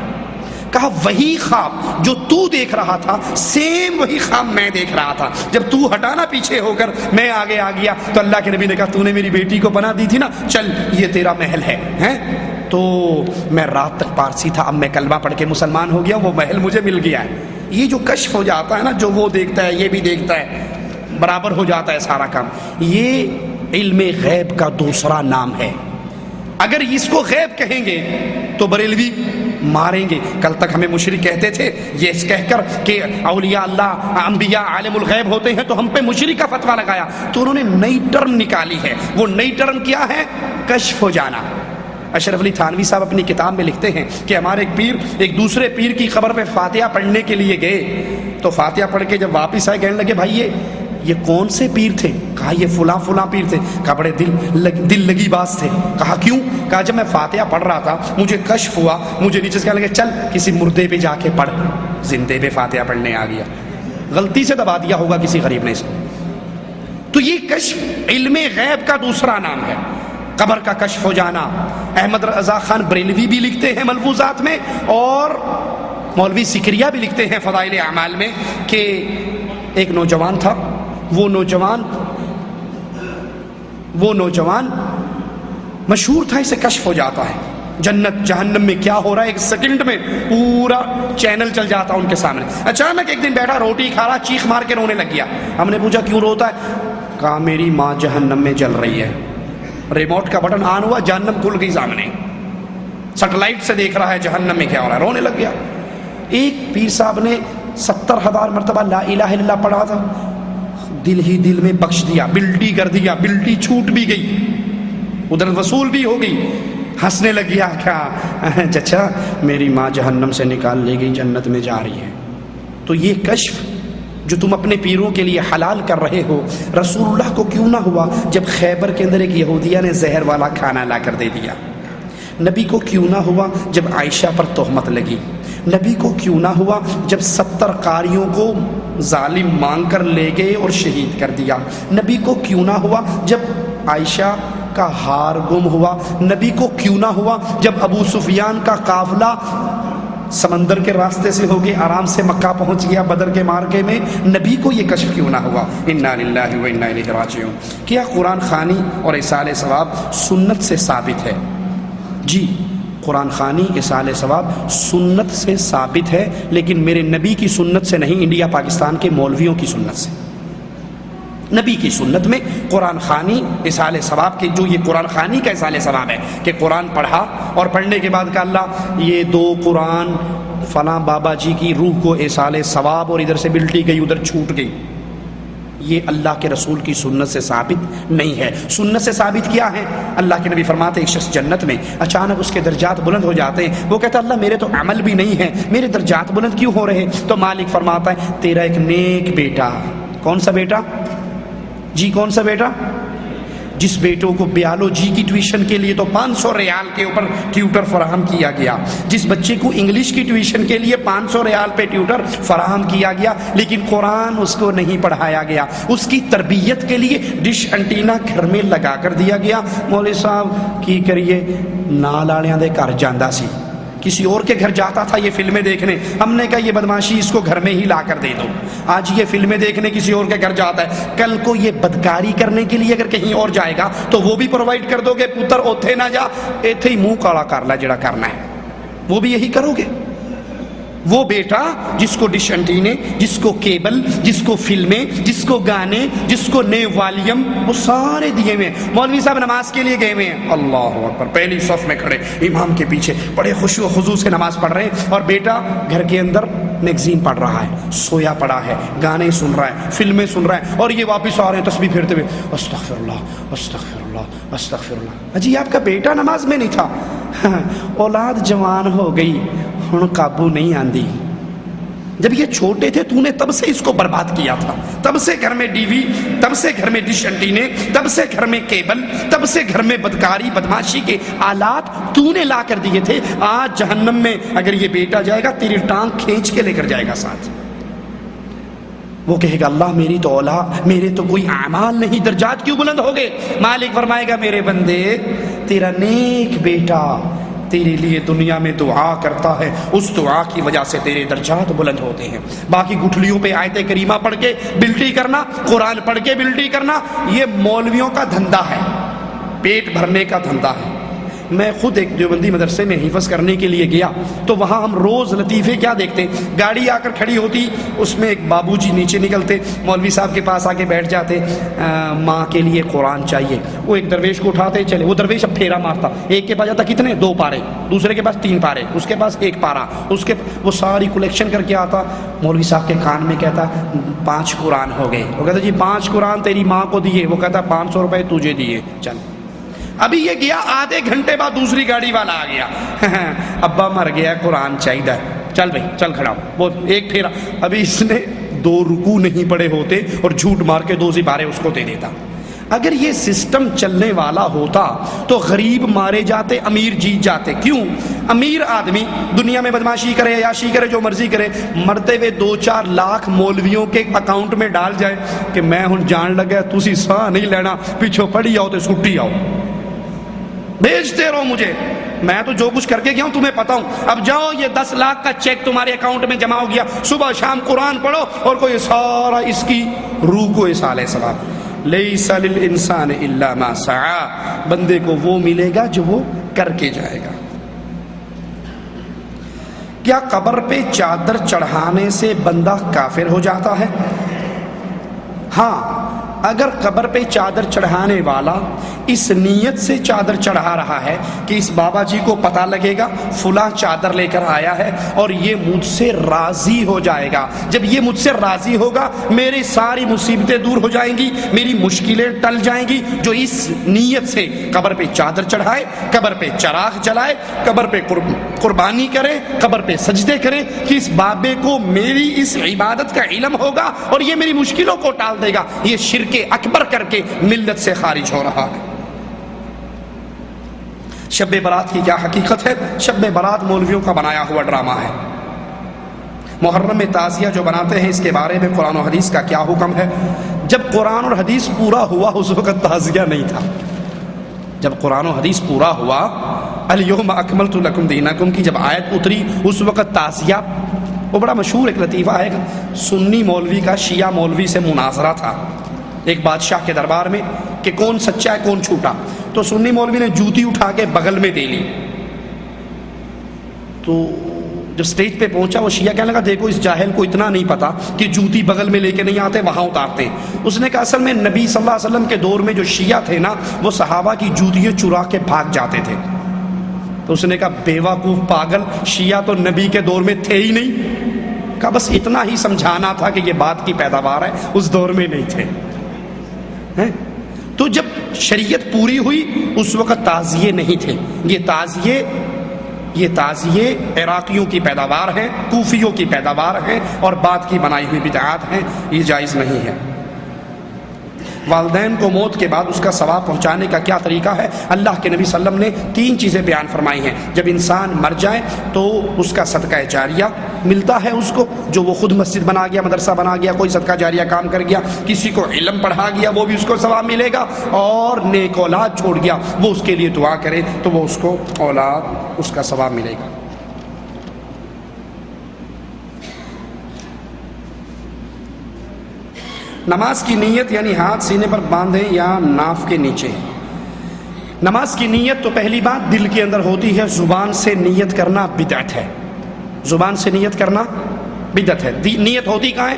کہا وہی خواب جو تو دیکھ رہا تھا سیم وہی خواب میں دیکھ رہا تھا، جب تو ہٹانا پیچھے ہو کر میں آگے آ گیا تو اللہ کے نبی نے کہا تو نے میری بیٹی کو پناہ دی تھی نا، چل یہ تیرا محل ہے، ہیں؟ تو میں رات تک پارسی تھا، اب میں کلمہ پڑھ کے مسلمان ہو گیا، وہ محل مجھے مل گیا ہے۔ یہ جو کشف ہو جاتا ہے نا، جو وہ دیکھتا ہے یہ بھی دیکھتا ہے، برابر ہو جاتا ہے سارا کام۔ یہ علم غیب کا دوسرا نام ہے۔ اگر اس کو غیب کہیں گے تو بریلوی ماریں گے۔ کل تک ہمیں مشرک کہتے تھے، یہ کہہ کر کہ اولیاء اللہ انبیاء عالم الغیب ہوتے ہیں، تو ہم پہ مشرک کا فتویٰ لگایا۔ تو انہوں نے نئی ٹرم نکالی ہے، وہ نئی ٹرم کیا ہے؟ کشف ہو جانا۔ اشرف علی تھانوی صاحب اپنی کتاب میں لکھتے ہیں کہ ہمارے ایک پیر ایک دوسرے پیر کی قبر پہ فاتحہ پڑھنے کے لیے گئے، تو فاتحہ پڑھ کے جب واپس آئے کہنے لگے بھائی یہ کون سے پیر تھے؟ کہا یہ فلاں فلاں پیر تھے۔ کہا بڑے دل لگی باز تھے۔ کہا کیوں؟ کہا جب میں فاتحہ پڑھ رہا تھا مجھے کشف ہوا، مجھے نیچے سے کہنے لگے چل کسی مردے پہ جا کے پڑھ، زندے پہ فاتحہ پڑھنے آ گیا۔ غلطی سے دبا دیا ہوگا کسی غریب نے اس کو۔ تو یہ کشف علم غیب کا دوسرا نام ہے، قبر کا کشف ہو جانا۔ احمد رضا خان بریلوی بھی لکھتے ہیں ملفوظات میں، اور مولوی سکریہ بھی لکھتے ہیں فضائل اعمال میں کہ ایک نوجوان تھا، وہ نوجوان مشہور تھا، اسے کشف ہو جاتا ہے جنت جہنم میں کیا ہو رہا ہے، ایک سیکنڈ میں پورا چینل چل جاتا ان کے سامنے۔ اچانک ایک دن بیٹھا روٹی کھا رہا، چیخ مار کے رونے لگ گیا۔ ہم نے پوچھا کیوں روتا ہے؟ کہا میری ماں جہنم میں جل رہی ہے۔ ریموٹ کا بٹن آن ہوا، جہنم کھل گئی سامنے، سیٹلائٹ سے دیکھ رہا ہے جہنم میں کیا ہو رہا ہے، رونے لگ گیا۔ ایک پیر صاحب نے 70,000 مرتبہ لا الہ الا اللہ پڑھا تھا، دل ہی دل میں بخش دیا، بلٹی کر دیا، بلٹی چھوٹ بھی گئی، ادھر وصول بھی ہو گئی، ہنسنے لگ گیا۔ کیا چچا میری ماں جہنم سے نکال لے گئی، جنت میں جا رہی ہے۔ تو یہ کشف جو تم اپنے پیروں کے لیے حلال کر رہے ہو، رسول اللہ کو کیوں نہ ہوا جب خیبر کے اندر ایک یہودیہ نے زہر والا کھانا لا کر دے دیا؟ نبی کو کیوں نہ ہوا جب عائشہ پر تہمت لگی؟ نبی کو کیوں نہ ہوا جب 70 قاریوں کو ظالم مانگ کر لے گئے اور شہید کر دیا؟ نبی کو کیوں نہ ہوا جب عائشہ کا ہار گم ہوا؟ نبی کو کیوں نہ ہوا جب ابو سفیان کا قافلہ سمندر کے راستے سے ہو کے آرام سے مکہ پہنچ گیا بدر کے مارکے میں؟ نبی کو یہ کشف کیوں نہ ہوا؟ انا للہ و انا الیہ راجعون۔ کیا قرآن خوانی اور اصال ثواب سنت سے ثابت ہے؟ جی، قرآن خوانی اصال ثواب سنت سے ثابت ہے، لیکن میرے نبی کی سنت سے نہیں، انڈیا پاکستان کے مولویوں کی سنت سے۔ نبی کی سنت میں قرآن خوانی اصال ثواب کے، جو یہ قرآن خوانی کا اصال ثواب ہے کہ قرآن پڑھا اور پڑھنے کے بعد کہا اللہ یہ 2 قرآن فلاں بابا جی کی روح کو اصال ثواب، اور ادھر سے بلٹی گئی ادھر چھوٹ گئی، یہ اللہ کے رسول کی سنت سے ثابت نہیں ہے۔ سنت سے ثابت کیا ہے؟ اللہ کے نبی فرماتے ہیں ایک شخص جنت میں اچانک اس کے درجات بلند ہو جاتے ہیں، وہ کہتا ہے اللہ میرے تو عمل بھی نہیں ہے، میرے درجات بلند کیوں ہو رہے؟ تو مالک فرماتا ہے تیرا ایک نیک بیٹا۔ کون سا بیٹا؟ جی کون سا بیٹا؟ جس بیٹوں کو بیالوجی کی ٹیوشن کے لیے تو 500 ریال کے اوپر ٹیوٹر فراہم کیا گیا، جس بچے کو انگلش کی ٹیوشن کے لیے 500 ریال پہ ٹیوٹر فراہم کیا گیا، لیکن قرآن اس کو نہیں پڑھایا گیا، اس کی تربیت کے لیے ڈش انٹینا گھر میں لگا کر دیا گیا۔ مولوی صاحب کی کریے نال والوں دے گھر جاندا سی، کسی اور کے گھر جاتا تھا یہ فلمیں دیکھنے، ہم نے کہا یہ بدماشی اس کو گھر میں ہی لا کر دے دو۔ آج یہ فلمیں دیکھنے کسی اور کے گھر جاتا ہے، کل کو یہ بدکاری کرنے کے لیے اگر کہیں اور جائے گا تو وہ بھی پرووائڈ کر دو گے، پتر اوتھے نہ جا، ایتھے ہی منہ کالا کر لا جڑا کرنا ہے، وہ بھی یہی کرو گے۔ وہ بیٹا جس کو ڈش انٹینے، جس کو کیبل، جس کو فلمیں، جس کو گانے، جس کو نئے والیم، وہ سارے دیے ہوئے ہیں۔ مولوی صاحب نماز کے لیے گئے ہوئے ہیں، اللہ اکبر، پہلی صف میں کھڑے امام کے پیچھے بڑے خشوع و خضوع سے نماز پڑھ رہے ہیں، اور بیٹا گھر کے اندر میگزین پڑھ رہا ہے، سویا پڑا ہے، گانے سن رہا ہے، فلمیں سن رہا ہے، اور یہ واپس آ رہے ہیں تسبیح پھیرتے ہوئے استغفر اللہ استغفر اللہ استغفر اللہ۔ اجی آپ کا بیٹا نماز میں نہیں تھا، اولاد جوان ہو گئی ہن قابو نہیں آندی، جب یہ چھوٹے تھے تو نے تب سے اس کو برباد کیا تھا، تب سے گھر میں ٹی وی، تب سے گھر میں ڈش انٹینے، تب سے گھر میں کیبل، تب سے گھر میں بدکاری بدماشی کے آلات تو نے لا کر دیے تھے۔ آج جہنم میں اگر یہ بیٹا جائے گا تیری ٹانگ کھینچ کے لے کر جائے گا ساتھ، وہ کہے گا اللہ میری تو اولاد، میرے تو کوئی اعمال نہیں، درجات کیوں بلند ہو گئے؟ مالک فرمائے گا میرے بندے تیرا نیک بیٹا تیرے لیے دنیا میں دعا کرتا ہے، اس دعا کی وجہ سے تیرے درجات بلند ہوتے ہیں۔ باقی گٹھلیوں پہ آیت کریمہ پڑھ کے بلٹی کرنا، قرآن پڑھ کے بلٹی کرنا، یہ مولویوں کا دھندا ہے، پیٹ بھرنے کا دھندا ہے۔ میں خود ایک دیوبندی مدرسے میں حفظ کرنے کے لیے گیا تو وہاں ہم روز لطیفے کیا دیکھتے، گاڑی آ کر کھڑی ہوتی، اس میں ایک بابو جی نیچے نکلتے، مولوی صاحب کے پاس آ کے بیٹھ جاتے، ماں کے لیے قرآن چاہیے، وہ ایک درویش کو اٹھاتے چلے، وہ درویش اب پھیرا مارتا، ایک کے پاس جاتا کتنے 2 پارے، دوسرے کے پاس 3 پارے، اس کے پاس 1 پارا، اس کے وہ ساری کلیکشن کر کے آتا، مولوی صاحب کے کان میں کہتا 5 قرآن ہو گئے، وہ کہتا جی 5 قرآن تیری ماں کو دیے، وہ کہتا 500 روپے تجھے دیے، چل۔ ابھی یہ گیا، آدھے گھنٹے بعد دوسری گاڑی والا آ گیا، ابا مر گیا قرآن چاہیے، چل بھائی چل کھڑا، وہ ایک پھیرا، ابھی اس نے 2 رکوع نہیں پڑے ہوتے اور جھوٹ مار کے 2 سپارے اس کو دے دیتا۔ اگر یہ سسٹم چلنے والا ہوتا تو غریب مارے جاتے، امیر جیت جاتے۔ کیوں؟ امیر آدمی دنیا میں بدماشی کرے، عیاشی کرے، جو مرضی کرے، مرتے ہوئے 2-4 لاکھ مولویوں کے اکاؤنٹ میں ڈال جائے کہ میں ہن جان لگا تسی ساہ نہیں لینا، پیچھو پڑھی آؤ تو سٹی آؤ، بھیجتے رہو مجھے، میں تو جو کچھ کر کے گیا ہوں تمہیں پتا ہوں، اب جاؤ یہ 10 لاکھ کا چیک تمہارے اکاؤنٹ میں جمع ہو گیا، صبح شام قرآن پڑھو اور کوئی سارا اس کی روح کو عیسیٰ علیہ السلام، لیس للانسان الا ما سعى، بندے کو وہ ملے گا جو وہ کر کے جائے گا۔ کیا قبر پہ چادر چڑھانے سے بندہ کافر ہو جاتا ہے؟ ہاں، اگر قبر پہ چادر چڑھانے والا اس نیت سے چادر چڑھا رہا ہے کہ اس بابا جی کو پتہ لگے گا فلاں چادر لے کر آیا ہے اور یہ مجھ سے راضی ہو جائے گا، جب یہ مجھ سے راضی ہوگا میری ساری مصیبتیں دور ہو جائیں گی، میری مشکلیں ٹل جائیں گی، جو اس نیت سے قبر پہ چادر چڑھائے، قبر پہ چراغ جلائے، قبر پہ قربانی کرے، قبر پہ سجدے کرے کہ اس بابے کو میری اس عبادت کا علم ہوگا اور یہ میری مشکلوں کو ٹال دے گا، یہ شرک اکبر کر کے ملت سے خارج ہو رہا ہے۔ شب برات کی کیا حقیقت ہے؟ شب برات مولویوں کا بنایا ہوا ڈرامہ ہے۔ محرم میں تعزیہ جو بناتے ہیں اس کے بارے میں قرآن و حدیث کا کیا حکم ہے؟ جب قرآن اور حدیث پورا ہوا اس وقت تعزیہ نہیں تھا، جب قرآن و حدیث پورا ہوا الیوم اکملت لکم دینکم کی جب آیت اتری اس وقت تعزیہ، وہ بڑا مشہور ایک لطیفہ ہے، سنی مولوی کا شیعہ مولوی سے مناظرہ تھا ایک بادشاہ کے دربار میں کہ کون سچا ہے کون جھوٹا، تو سنی مولوی نے جوتی اٹھا کے بغل میں دے لی، تو جب سٹیج پہ پہنچا وہ شیعہ کہنے لگا دیکھو اس جاہل کو اتنا نہیں پتا کہ جوتی بغل میں لے کے نہیں آتے وہاں اتارتے ہیں۔ اس نے کہا اصل میں نبی صلی اللہ علیہ وسلم کے دور میں جو شیعہ تھے نا وہ صحابہ کی جوتیاں چرا کے بھاگ جاتے تھے، تو اس نے کہا بیوقوف پاگل، شیعہ تو نبی کے دور میں تھے ہی نہیں، کہا بس اتنا ہی سمجھانا تھا کہ یہ بات کی پیداوار ہے، اس دور میں نہیں تھے۔ تو جب شریعت پوری ہوئی اس وقت تعزیے نہیں تھے، یہ تعزیے عراقیوں کی پیداوار ہیں، کوفیوں کی پیداوار ہیں اور بعد کی بنائی ہوئی بدعات ہیں، یہ جائز نہیں ہے۔ والدین کو موت کے بعد اس کا ثواب پہنچانے کا کیا طریقہ ہے؟ اللہ کے نبی صلی اللہ علیہ وسلم نے 3 چیزیں بیان فرمائی ہیں۔ جب انسان مر جائے تو اس کا صدقہ جاریہ ملتا ہے اس کو، جو وہ خود مسجد بنا گیا، مدرسہ بنا گیا، کوئی صدقہ جاریہ کام کر گیا، کسی کو علم پڑھا گیا وہ بھی اس کو ثواب ملے گا، اور نیک اولاد چھوڑ گیا وہ اس کے لیے دعا کرے تو وہ اس کو اولاد اس کا ثواب ملے گا۔ نماز کی نیت یعنی ہاتھ سینے پر باندھیں یا ناف کے نیچے؟ نماز کی نیت تو پہلی بات دل کے اندر ہوتی ہے، زبان سے نیت کرنا بدعت ہے، زبان سے نیت کرنا بدعت ہے۔ نیت ہوتی کہاں ہے؟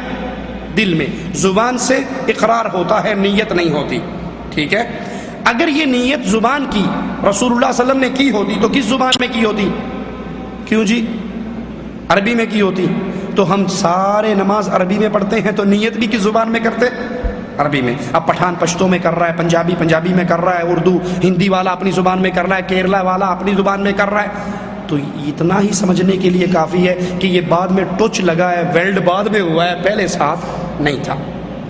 دل میں، زبان سے اقرار ہوتا ہے، نیت نہیں ہوتی، ٹھیک ہے؟ اگر یہ نیت زبان کی رسول اللہ صلی اللہ علیہ وسلم نے کی ہوتی تو کس زبان میں کی ہوتی؟ کیوں جی؟ عربی میں کی ہوتی، تو ہم سارے نماز عربی میں پڑھتے ہیں تو نیت بھی کس زبان میں کرتے؟ عربی میں۔ اب پٹھان پشتو میں کر رہا ہے، پنجابی میں کر رہا ہے، اردو ہندی والا اپنی زبان میں کر رہا ہے، کیرلا والا اپنی زبان میں کر رہا ہے، تو اتنا ہی سمجھنے کے لیے کافی ہے کہ یہ بعد میں ٹچ لگا ہے، ویلڈ بعد میں ہوا ہے، پہلے ساتھ نہیں تھا،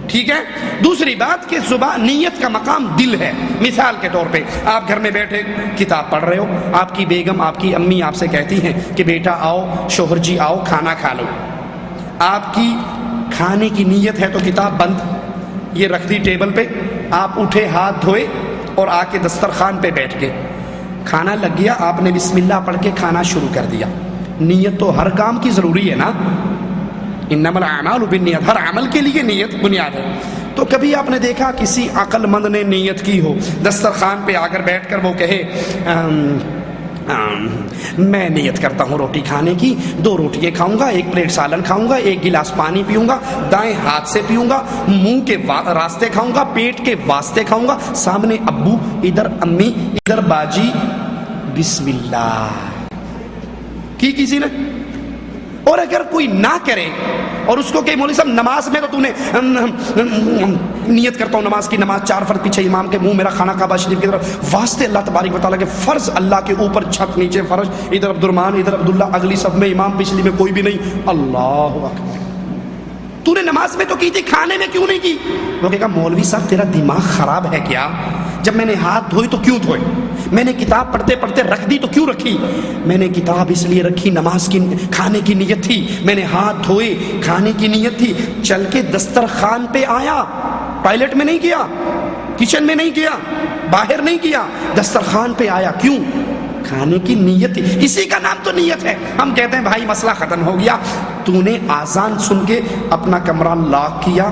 ٹھیک ہے؟ دوسری بات کہ زبان نیت کا مقام دل ہے۔ مثال کے طور پہ آپ گھر میں بیٹھے کتاب پڑھ رہے ہو، آپ کی بیگم آپ کی امی آپ سے کہتی ہیں کہ بیٹا آؤ، شوہر جی آؤ کھانا کھا لو، آپ کی کھانے کی نیت ہے تو کتاب بند، یہ رکھ دی ٹیبل پہ، آپ اٹھے ہاتھ دھوئے اور آ کے دسترخوان پہ بیٹھ کے کھانا لگ گیا، آپ نے بسم اللہ پڑھ کے کھانا شروع کر دیا۔ نیت تو ہر کام کی ضروری ہے نا، انما الاعمال بالنیات، ہر عمل کے لیے نیت بنیاد ہے۔ تو کبھی آپ نے دیکھا کسی عقل مند نے نیت کی ہو، دسترخوان پہ آ کر بیٹھ کر وہ کہے میں نیت کرتا ہوں روٹی کھانے کی، 2 روٹیاں کھاؤں گا، 1 پلیٹ سالن کھاؤں گا، 1 گلاس پانی پیوں گا، دائیں ہاتھ سے پیوں گا، منہ کے راستے کھاؤں گا، پیٹ کے واسطے کھاؤں گا، سامنے ابو، ادھر امی، ادھر باجی، بسم اللہ کی کسی نے؟ اور اگر کوئی نہ کرے اور اس کو کہ مولوی صاحب نماز میں تو تو نے نیت کرتا ہوں نماز کی، نماز 4 فرض پیچھے امام کے منہ میرا کھانا کعبہ شریف کی طرف، واسطے اللہ تبارک و تعالیٰ کے فرض، اللہ کے اوپر چھت نیچے فرض، ادھر عبد الرحمان ادھر عبداللہ، اگلی صف میں امام پچھلی میں کوئی بھی نہیں، اللہ اکبر، تو نے نماز میں تو کی تھی، کھانے میں کیوں نہیں کی؟ وہ کہے گا مولوی صاحب تیرا دماغ خراب ہے کیا؟ جب میں نے ہاتھ دھوئے تو کیوں دھوئے؟ میں نے کتاب پڑھتے پڑھتے رکھ دی تو کیوں رکھی؟ میں نے کتاب اس لیے رکھی نماز کی، کھانے کی نیت تھی، میں نے ہاتھ دھوئے کھانے کی نیت تھی، چل کے دسترخوان پہ آیا، ٹوائلٹ میں نہیں کیا، کچن میں نہیں کیا، باہر نہیں کیا، دسترخوان پہ آیا، کیوں؟ کھانے کی نیت تھی، اسی کا نام تو نیت ہے۔ ہم کہتے ہیں بھائی مسئلہ ختم ہو گیا، تو نے آذان سن کے اپنا کمرہ لاک کیا،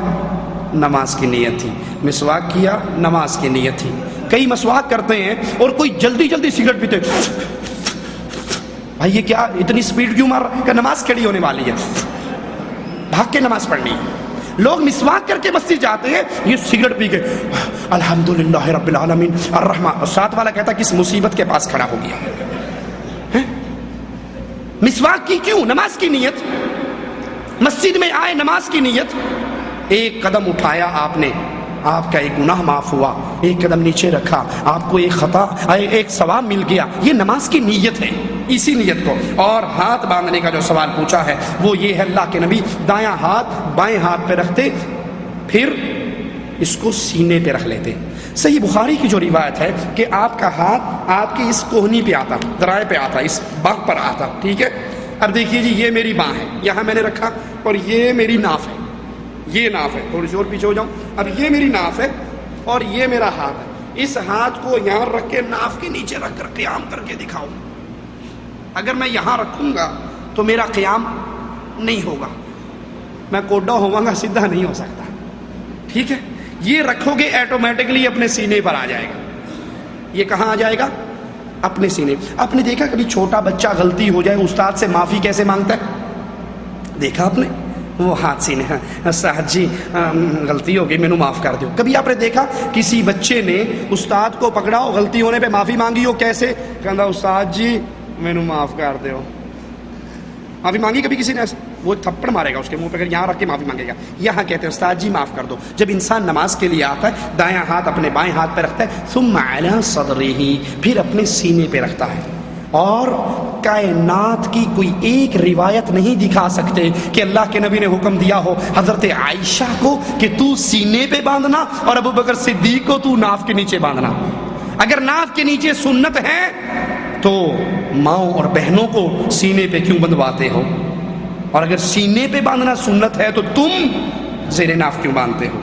نماز کی نیت تھی، مسواک کیا، نماز کی نیت تھی۔ کئی مسواک کرتے ہیں اور کوئی جلدی جلدی سگریٹ پیتے، بھائی یہ کیا اتنی سپیڈ کیوں مار رہا ہے؟ کہ نماز کھڑی ہونے والی ہے، بھاگ کے نماز پڑھنی ہے۔ لوگ مسواک کر کے مسجد جاتے ہیں، یہ سگریٹ پی کے الحمدللہ رب العالمین الرحمن، ساتھ والا کہتا کس مصیبت کے پاس کھڑا ہو گیا۔ مسواک کی کیوں؟ نماز کی نیت، مسجد میں آئے نماز کی نیت، ایک قدم اٹھایا آپ نے، آپ کا ایک گناہ معاف ہوا، ایک قدم نیچے رکھا، آپ کو ایک خطا ایک ثواب مل گیا، یہ نماز کی نیت ہے۔ اسی نیت کو، اور ہاتھ باندھنے کا جو سوال پوچھا ہے وہ یہ ہے، اللہ کے نبی دایاں ہاتھ بائیں ہاتھ پہ رکھتے، پھر اس کو سینے پہ رکھ لیتے۔ صحیح بخاری کی جو روایت ہے کہ آپ کا ہاتھ آپ کی اس کوہنی پہ آتا، ذراع پہ آتا، اس باں پر آتا، ٹھیک ہے۔ اب دیکھیے جی، یہ میری باں ہے، یہاں میں نے رکھا، اور یہ میری ناف ہے، یہ ناف ہے، تھوڑی سی اور پیچھے ہو جاؤں، اب یہ میری ناف ہے اور یہ میرا ہاتھ ہے، اس ہاتھ کو یہاں رکھ کے ناف کے نیچے رکھ کر قیام کر کے دکھاؤ۔ اگر میں یہاں رکھوں گا تو میرا قیام نہیں ہوگا، میں کوڈا ہوں گا، سیدھا نہیں ہو سکتا، ٹھیک ہے۔ یہ رکھو گے ایٹومیٹکلی اپنے سینے پر آ جائے گا۔ یہ کہاں آ جائے گا؟ اپنے سینے۔ آپ نے دیکھا کبھی چھوٹا بچہ غلطی ہو جائے استاد سے معافی کیسے مانگتا ہے؟ دیکھا آپ نے؟ وہ ہاتھ سینے، استاد جی غلطی ہو گئی، مینوں معاف کر دیو۔ کبھی آپ نے دیکھا کسی بچے نے استاد کو پکڑا ہو، غلطی ہونے پہ معافی مانگی ہو، کیسے کہندا استاد جی مینوں معاف کر دیو؟ معافی مانگی کبھی کسی نے؟ وہ تھپڑ مارے گا اس کے منہ پہ، اگر یہاں رکھ کے معافی مانگے گا۔ یہاں کہتے ہیں استاد جی معاف کر دو۔ جب انسان نماز کے لیے آتا ہے دایاں ہاتھ اپنے بائیں ہاتھ پہ رکھتا ہے، ثم علی صدرہ، پھر اپنے سینے پہ رکھتا ہے۔ اور کائنات کی کوئی ایک روایت نہیں دکھا سکتے کہ اللہ کے نبی نے حکم دیا ہو حضرت عائشہ کو کہ تو سینے پہ باندھنا اور ابو بکر صدیق کو تو ناف کے نیچے باندھنا۔ اگر ناف کے نیچے سنت ہے تو ماؤں اور بہنوں کو سینے پہ کیوں بندھواتے ہو؟ اور اگر سینے پہ باندھنا سنت ہے تو تم زیر ناف کیوں باندھتے ہو؟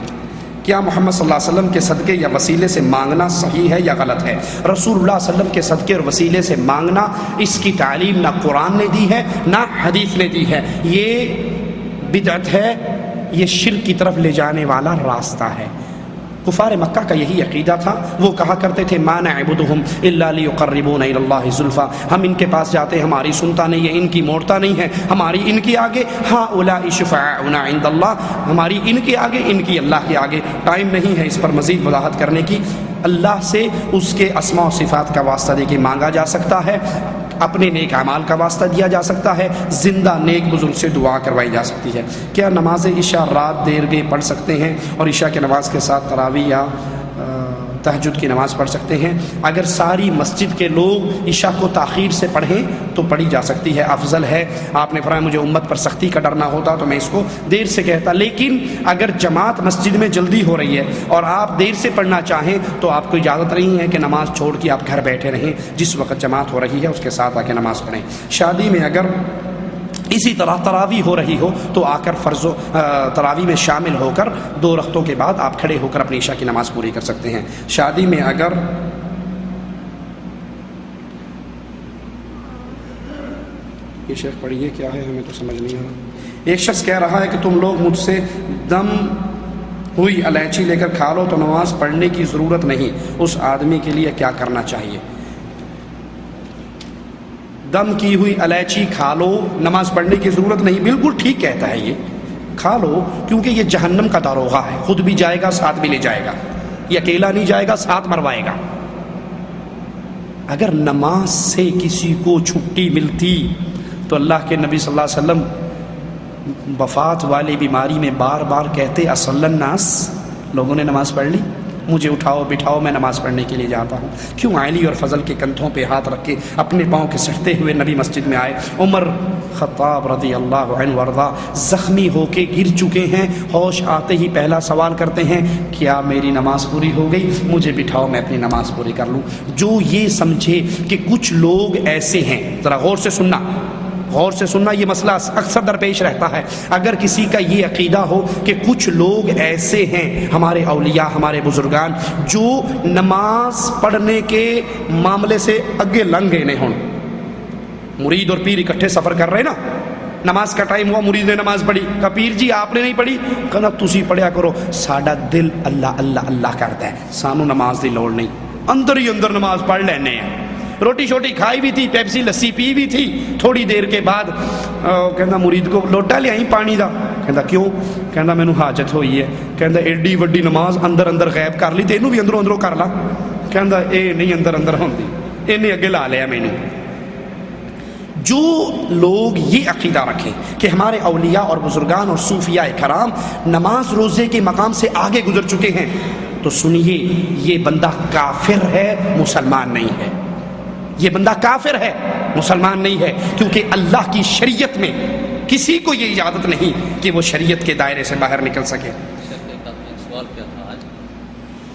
کیا محمد صلی اللہ علیہ وسلم کے صدقے یا وسیلے سے مانگنا صحیح ہے یا غلط ہے؟ رسول اللہ صلی اللہ علیہ وسلم کے صدقے اور وسیلے سے مانگنا، اس کی تعلیم نہ قرآن نے دی ہے نہ حدیث نے دی ہے، یہ بدعت ہے، یہ شرک کی طرف لے جانے والا راستہ ہے۔ کفار مکہ کا یہی عقیدہ تھا، وہ کہا کرتے تھے ما نعبدہم الا لیقربونا الی اللہ زلفا، ہم ان کے پاس جاتے ہیں ہماری سنتا نہیں ہے، ان کی موڑتا نہیں ہے، ہماری ان کے آگے ہؤلاء شفعاؤنا عند اللہ، ہماری ان کے آگے، ان کی اللہ کے آگے۔ ٹائم نہیں ہے اس پر مزید وضاحت کرنے کی۔ اللہ سے اس کے اسماء و صفات کا واسطہ دے کے مانگا جا سکتا ہے، اپنے نیک اعمال کا واسطہ دیا جا سکتا ہے، زندہ نیک بزرگ سے دعا کروائی جا سکتی ہے۔ کیا نماز عشاء رات دیر گئے پڑھ سکتے ہیں اور عشاء کی نماز کے ساتھ تراویح یا تہجد کی نماز پڑھ سکتے ہیں؟ اگر ساری مسجد کے لوگ عشاء کو تاخیر سے پڑھیں تو پڑھی جا سکتی ہے، افضل ہے۔ آپ نے فرمایا مجھے امت پر سختی کا ڈر نہ ہوتا تو میں اس کو دیر سے کہتا، لیکن اگر جماعت مسجد میں جلدی ہو رہی ہے اور آپ دیر سے پڑھنا چاہیں تو آپ کو اجازت نہیں ہے کہ نماز چھوڑ کے آپ گھر بیٹھے رہیں، جس وقت جماعت ہو رہی ہے اس کے ساتھ آ کے نماز پڑھیں۔ شادی میں اگر اسی طرح تراویح ہو رہی ہو تو آ کر فرض و تراویح میں شامل ہو کر 2 رکعتوں کے بعد آپ کھڑے ہو کر اپنی عشاء کی نماز پوری کر سکتے ہیں۔ شادی میں اگر یہ شیخ پڑھیے کیا ہے، ہمیں تو سمجھ نہیں آ رہا۔ ایک شخص کہہ رہا ہے کہ تم لوگ مجھ سے دم ہوئی الائچی لے کر کھا لو تو نماز پڑھنے کی ضرورت نہیں، اس آدمی کے لیے کیا کرنا چاہیے؟ دم کی ہوئی الائچی کھا لو، نماز پڑھنے کی ضرورت نہیں، بالکل ٹھیک کہتا ہے، یہ کھا لو کیونکہ یہ جہنم کا داروغہ ہے، خود بھی جائے گا ساتھ بھی لے جائے گا، یہ اکیلا نہیں جائے گا ساتھ مروائے گا۔ اگر نماز سے کسی کو چھٹی ملتی تو اللہ کے نبی صلی اللہ علیہ وسلم وفات والی بیماری میں بار بار کہتے اصلی الناس، لوگوں نے نماز پڑھ لی، مجھے اٹھاؤ بٹھاؤ میں نماز پڑھنے کے لیے جاتا ہوں۔ کیوں علی اور فضل کے کندھوں پہ ہاتھ رکھ کے اپنے پاؤں کے سٹتے ہوئے نبی مسجد میں آئے؟ عمر خطاب رضی اللہ عنہ وارضا زخمی ہو کے گر چکے ہیں، ہوش آتے ہی پہلا سوال کرتے ہیں کیا میری نماز پوری ہو گئی؟ مجھے بٹھاؤ میں اپنی نماز پوری کر لوں۔ جو یہ سمجھے کہ کچھ لوگ ایسے ہیں، ذرا غور سے سننا، غور سے سننا، یہ مسئلہ اکثر درپیش رہتا ہے۔ اگر کسی کا یہ عقیدہ ہو کہ کچھ لوگ ایسے ہیں ہمارے اولیاء، ہمارے بزرگان، جو نماز پڑھنے کے معاملے سے اگے لنگے نہیں ہوں، مرید اور پیر اکٹھے سفر کر رہے نا، نماز کا ٹائم ہوا، مرید نے نماز پڑھی، کہا پیر جی آپ نے نہیں پڑھی، کہنا تسی پڑھیا کرو، ساڈا دل اللہ اللہ اللہ کرتا ہے، سانو نماز دی لوڑ نہیں، اندر ہی اندر نماز پڑھ لینے ہیں۔ روٹی شوٹی کھائی بھی تھی، پیپسی لسی پی بھی تھی، تھوڑی دیر کے بعد کہندا مرید کو لوٹا لے آئی پانی دا، کہندا کیوں، کہندا مینوں حاجت ہوئی ہے، کہندا ایڈی وڈی نماز اندر اندر غائب کر لی تے اینوں بھی اندروں اندروں کر لا، کہندا اے نہیں اندر اندر ہوندی، اینے اگے لا لیا مینوں۔ جو لوگ یہ عقیدہ رکھیں کہ ہمارے اولیاء اور بزرگان اور صوفیاء کرام نماز روزے کے مقام سے آگے گزر چکے ہیں، تو سنیے یہ بندہ کافر ہے، مسلمان نہیں ہے، یہ بندہ کافر ہے، مسلمان نہیں ہے، کیونکہ اللہ کی شریعت میں کسی کو یہ اجازت نہیں کہ وہ شریعت کے دائرے سے باہر نکل سکے۔ سوال کیا تھا آج،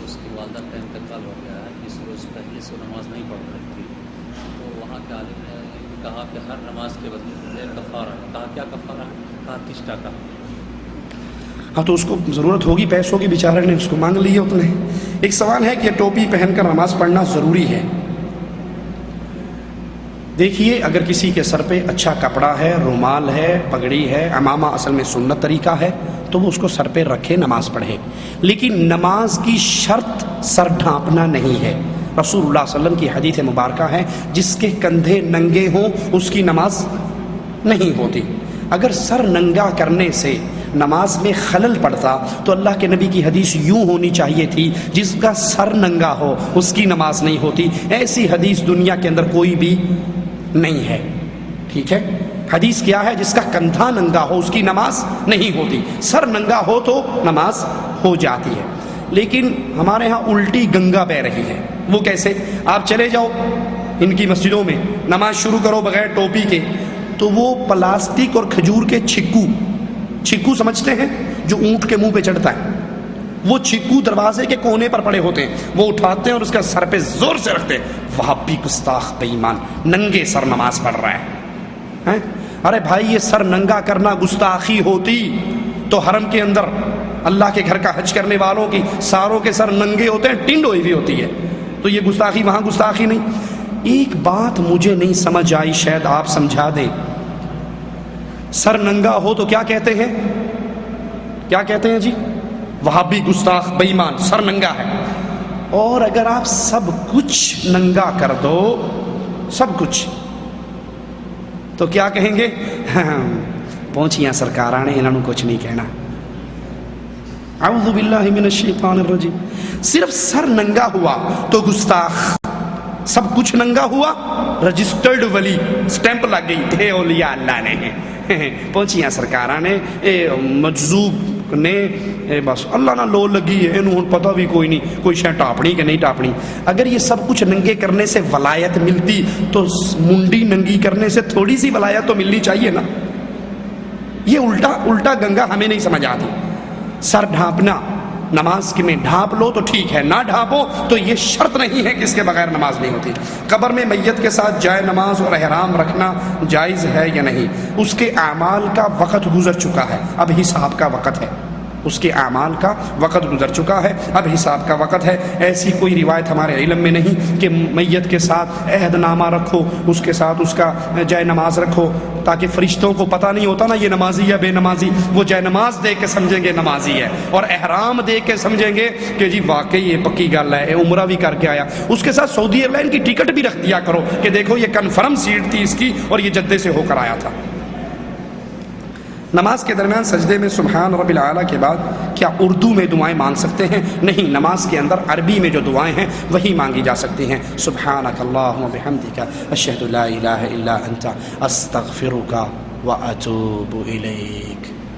اس کی والدہ کا انتقال ہو گیا ہے، اس روز پہلے سے نماز نہیں پڑھ رہی تھی، تو وہاں کے عالم نے کہا کہ ہر نماز کے بدلے کفارہ ہے، کہا کیا کفارہ ہے، کہا 30 ٹکا۔ ہاں تو اس کو ضرورت ہوگی پیسوں کی، بیچارے نے اس کو مانگ لی ہے اتنے۔ ایک سوال ہے کہ ٹوپی پہن کر نماز پڑھنا ضروری ہے؟ دیکھیے اگر کسی کے سر پہ اچھا کپڑا ہے، رومال ہے، پگڑی ہے، عمامہ اصل میں سنت طریقہ ہے، تو وہ اس کو سر پہ رکھے نماز پڑھے، لیکن نماز کی شرط سر ڈھانپنا نہیں ہے۔ رسول اللہ صلی اللہ علیہ وسلم کی حدیث مبارکہ ہے جس کے کندھے ننگے ہوں اس کی نماز نہیں ہوتی۔ اگر سر ننگا کرنے سے نماز میں خلل پڑتا تو اللہ کے نبی کی حدیث یوں ہونی چاہیے تھی، جس کا سر ننگا ہو اس کی نماز نہیں ہوتی۔ ایسی حدیث دنیا کے اندر کوئی بھی نہیں ہے، ٹھیک ہے؟ حدیث کیا ہے؟ جس کا کندھا ننگا ہو اس کی نماز نہیں ہوتی، سر ننگا ہو تو نماز ہو جاتی ہے۔ لیکن ہمارے ہاں الٹی گنگا بہ رہی ہے۔ وہ کیسے؟ آپ چلے جاؤ ان کی مسجدوں میں، نماز شروع کرو بغیر ٹوپی کے، تو وہ پلاسٹک اور کھجور کے چھکو سمجھتے ہیں جو اونٹ کے منہ پہ چڑھتا ہے، وہ چھکو دروازے کے کونے پر پڑے ہوتے ہیں، وہ اٹھاتے ہیں اور اس کا سر پہ زور سے رکھتے ہیں۔ وہاں بھی گستاخ بے ایمان ننگے سر نماز پڑھ رہا ہے۔ ارے بھائی یہ سر ننگا کرنا گستاخی ہوتی تو حرم کے اندر اللہ کے گھر کا حج کرنے والوں کی ساروں کے سر ننگے ہوتے ہیں، ٹنڈ ہوئی بھی ہوتی ہے، تو یہ گستاخی وہاں گستاخی نہیں۔ ایک بات مجھے نہیں سمجھ آئی، شاید آپ سمجھا دیں۔ سر ننگا ہو تو کیا کہتے ہیں؟ کیا کہتے ہیں جی؟ وہابی گستاخ بے ایمان، سر ننگا ہے۔ اور اگر آپ سب کچھ ننگا کر دو، سب کچھ، تو کیا کہیں گے؟ پہنچیاں سرکاراں نے انہوں کچھ نہیں کہنا۔ اعوذ باللہ من الشیطان الرجیم۔ صرف سر ننگا ہوا تو گستاخ، سب کچھ ننگا ہوا رجسٹرڈ ولی، سٹیمپ لگ گئی، اے اولیاء اللہ نے، پہنچیاں سرکاراں نے، اے مجذوب نے، اے بس اللہ نہ لو لگی ہے، انہوں پتہ بھی کوئی نہیں کوئی شے ٹاپنی کہ نہیں ٹاپنی۔ اگر یہ سب کچھ ننگے کرنے سے ولایت ملتی تو منڈی ننگی کرنے سے تھوڑی سی ولایت تو ملنی چاہیے نا۔ یہ الٹا گنگا ہمیں نہیں سمجھ آتی۔ سر ڈھانپنا نماز کے میں ڈھانپ لو تو ٹھیک ہے، نہ ڈھانپو تو یہ شرط نہیں ہے کہ اس کے بغیر نماز نہیں ہوتی۔ قبر میں میت کے ساتھ جائے نماز اور احرام رکھنا جائز ہے یا نہیں؟ اس کے اعمال کا وقت گزر چکا ہے، اب حساب کا وقت ہے، اس کے اعمال کا وقت گزر چکا ہے، اب حساب کا وقت ہے۔ ایسی کوئی روایت ہمارے علم میں نہیں کہ میت کے ساتھ عہد نامہ رکھو، اس کے ساتھ اس کا جائے نماز رکھو، تاکہ فرشتوں کو پتہ نہیں ہوتا نا یہ نمازی یا بے نمازی، وہ جائے نماز دے کے سمجھیں گے نمازی ہے، اور احرام دے کے سمجھیں گے کہ جی واقعی یہ پکی گل ہے، عمرہ بھی کر کے آیا۔ اس کے ساتھ سعودی ایئر لائن کی ٹکٹ بھی رکھ دیا کرو کہ دیکھو یہ کنفرم سیٹ تھی اس کی اور یہ جدے سے ہو کر آیا تھا۔ نماز کے درمیان سجدے میں سبحان رب العالی کے بعد کیا اردو میں دعائیں مانگ سکتے ہیں؟ نہیں، نماز کے اندر عربی میں جو دعائیں ہیں وہی مانگی جا سکتی ہیں۔ سبحانک اللہم بحمدک اشہد لا الہ الا انت استغفرک واتوب الیک۔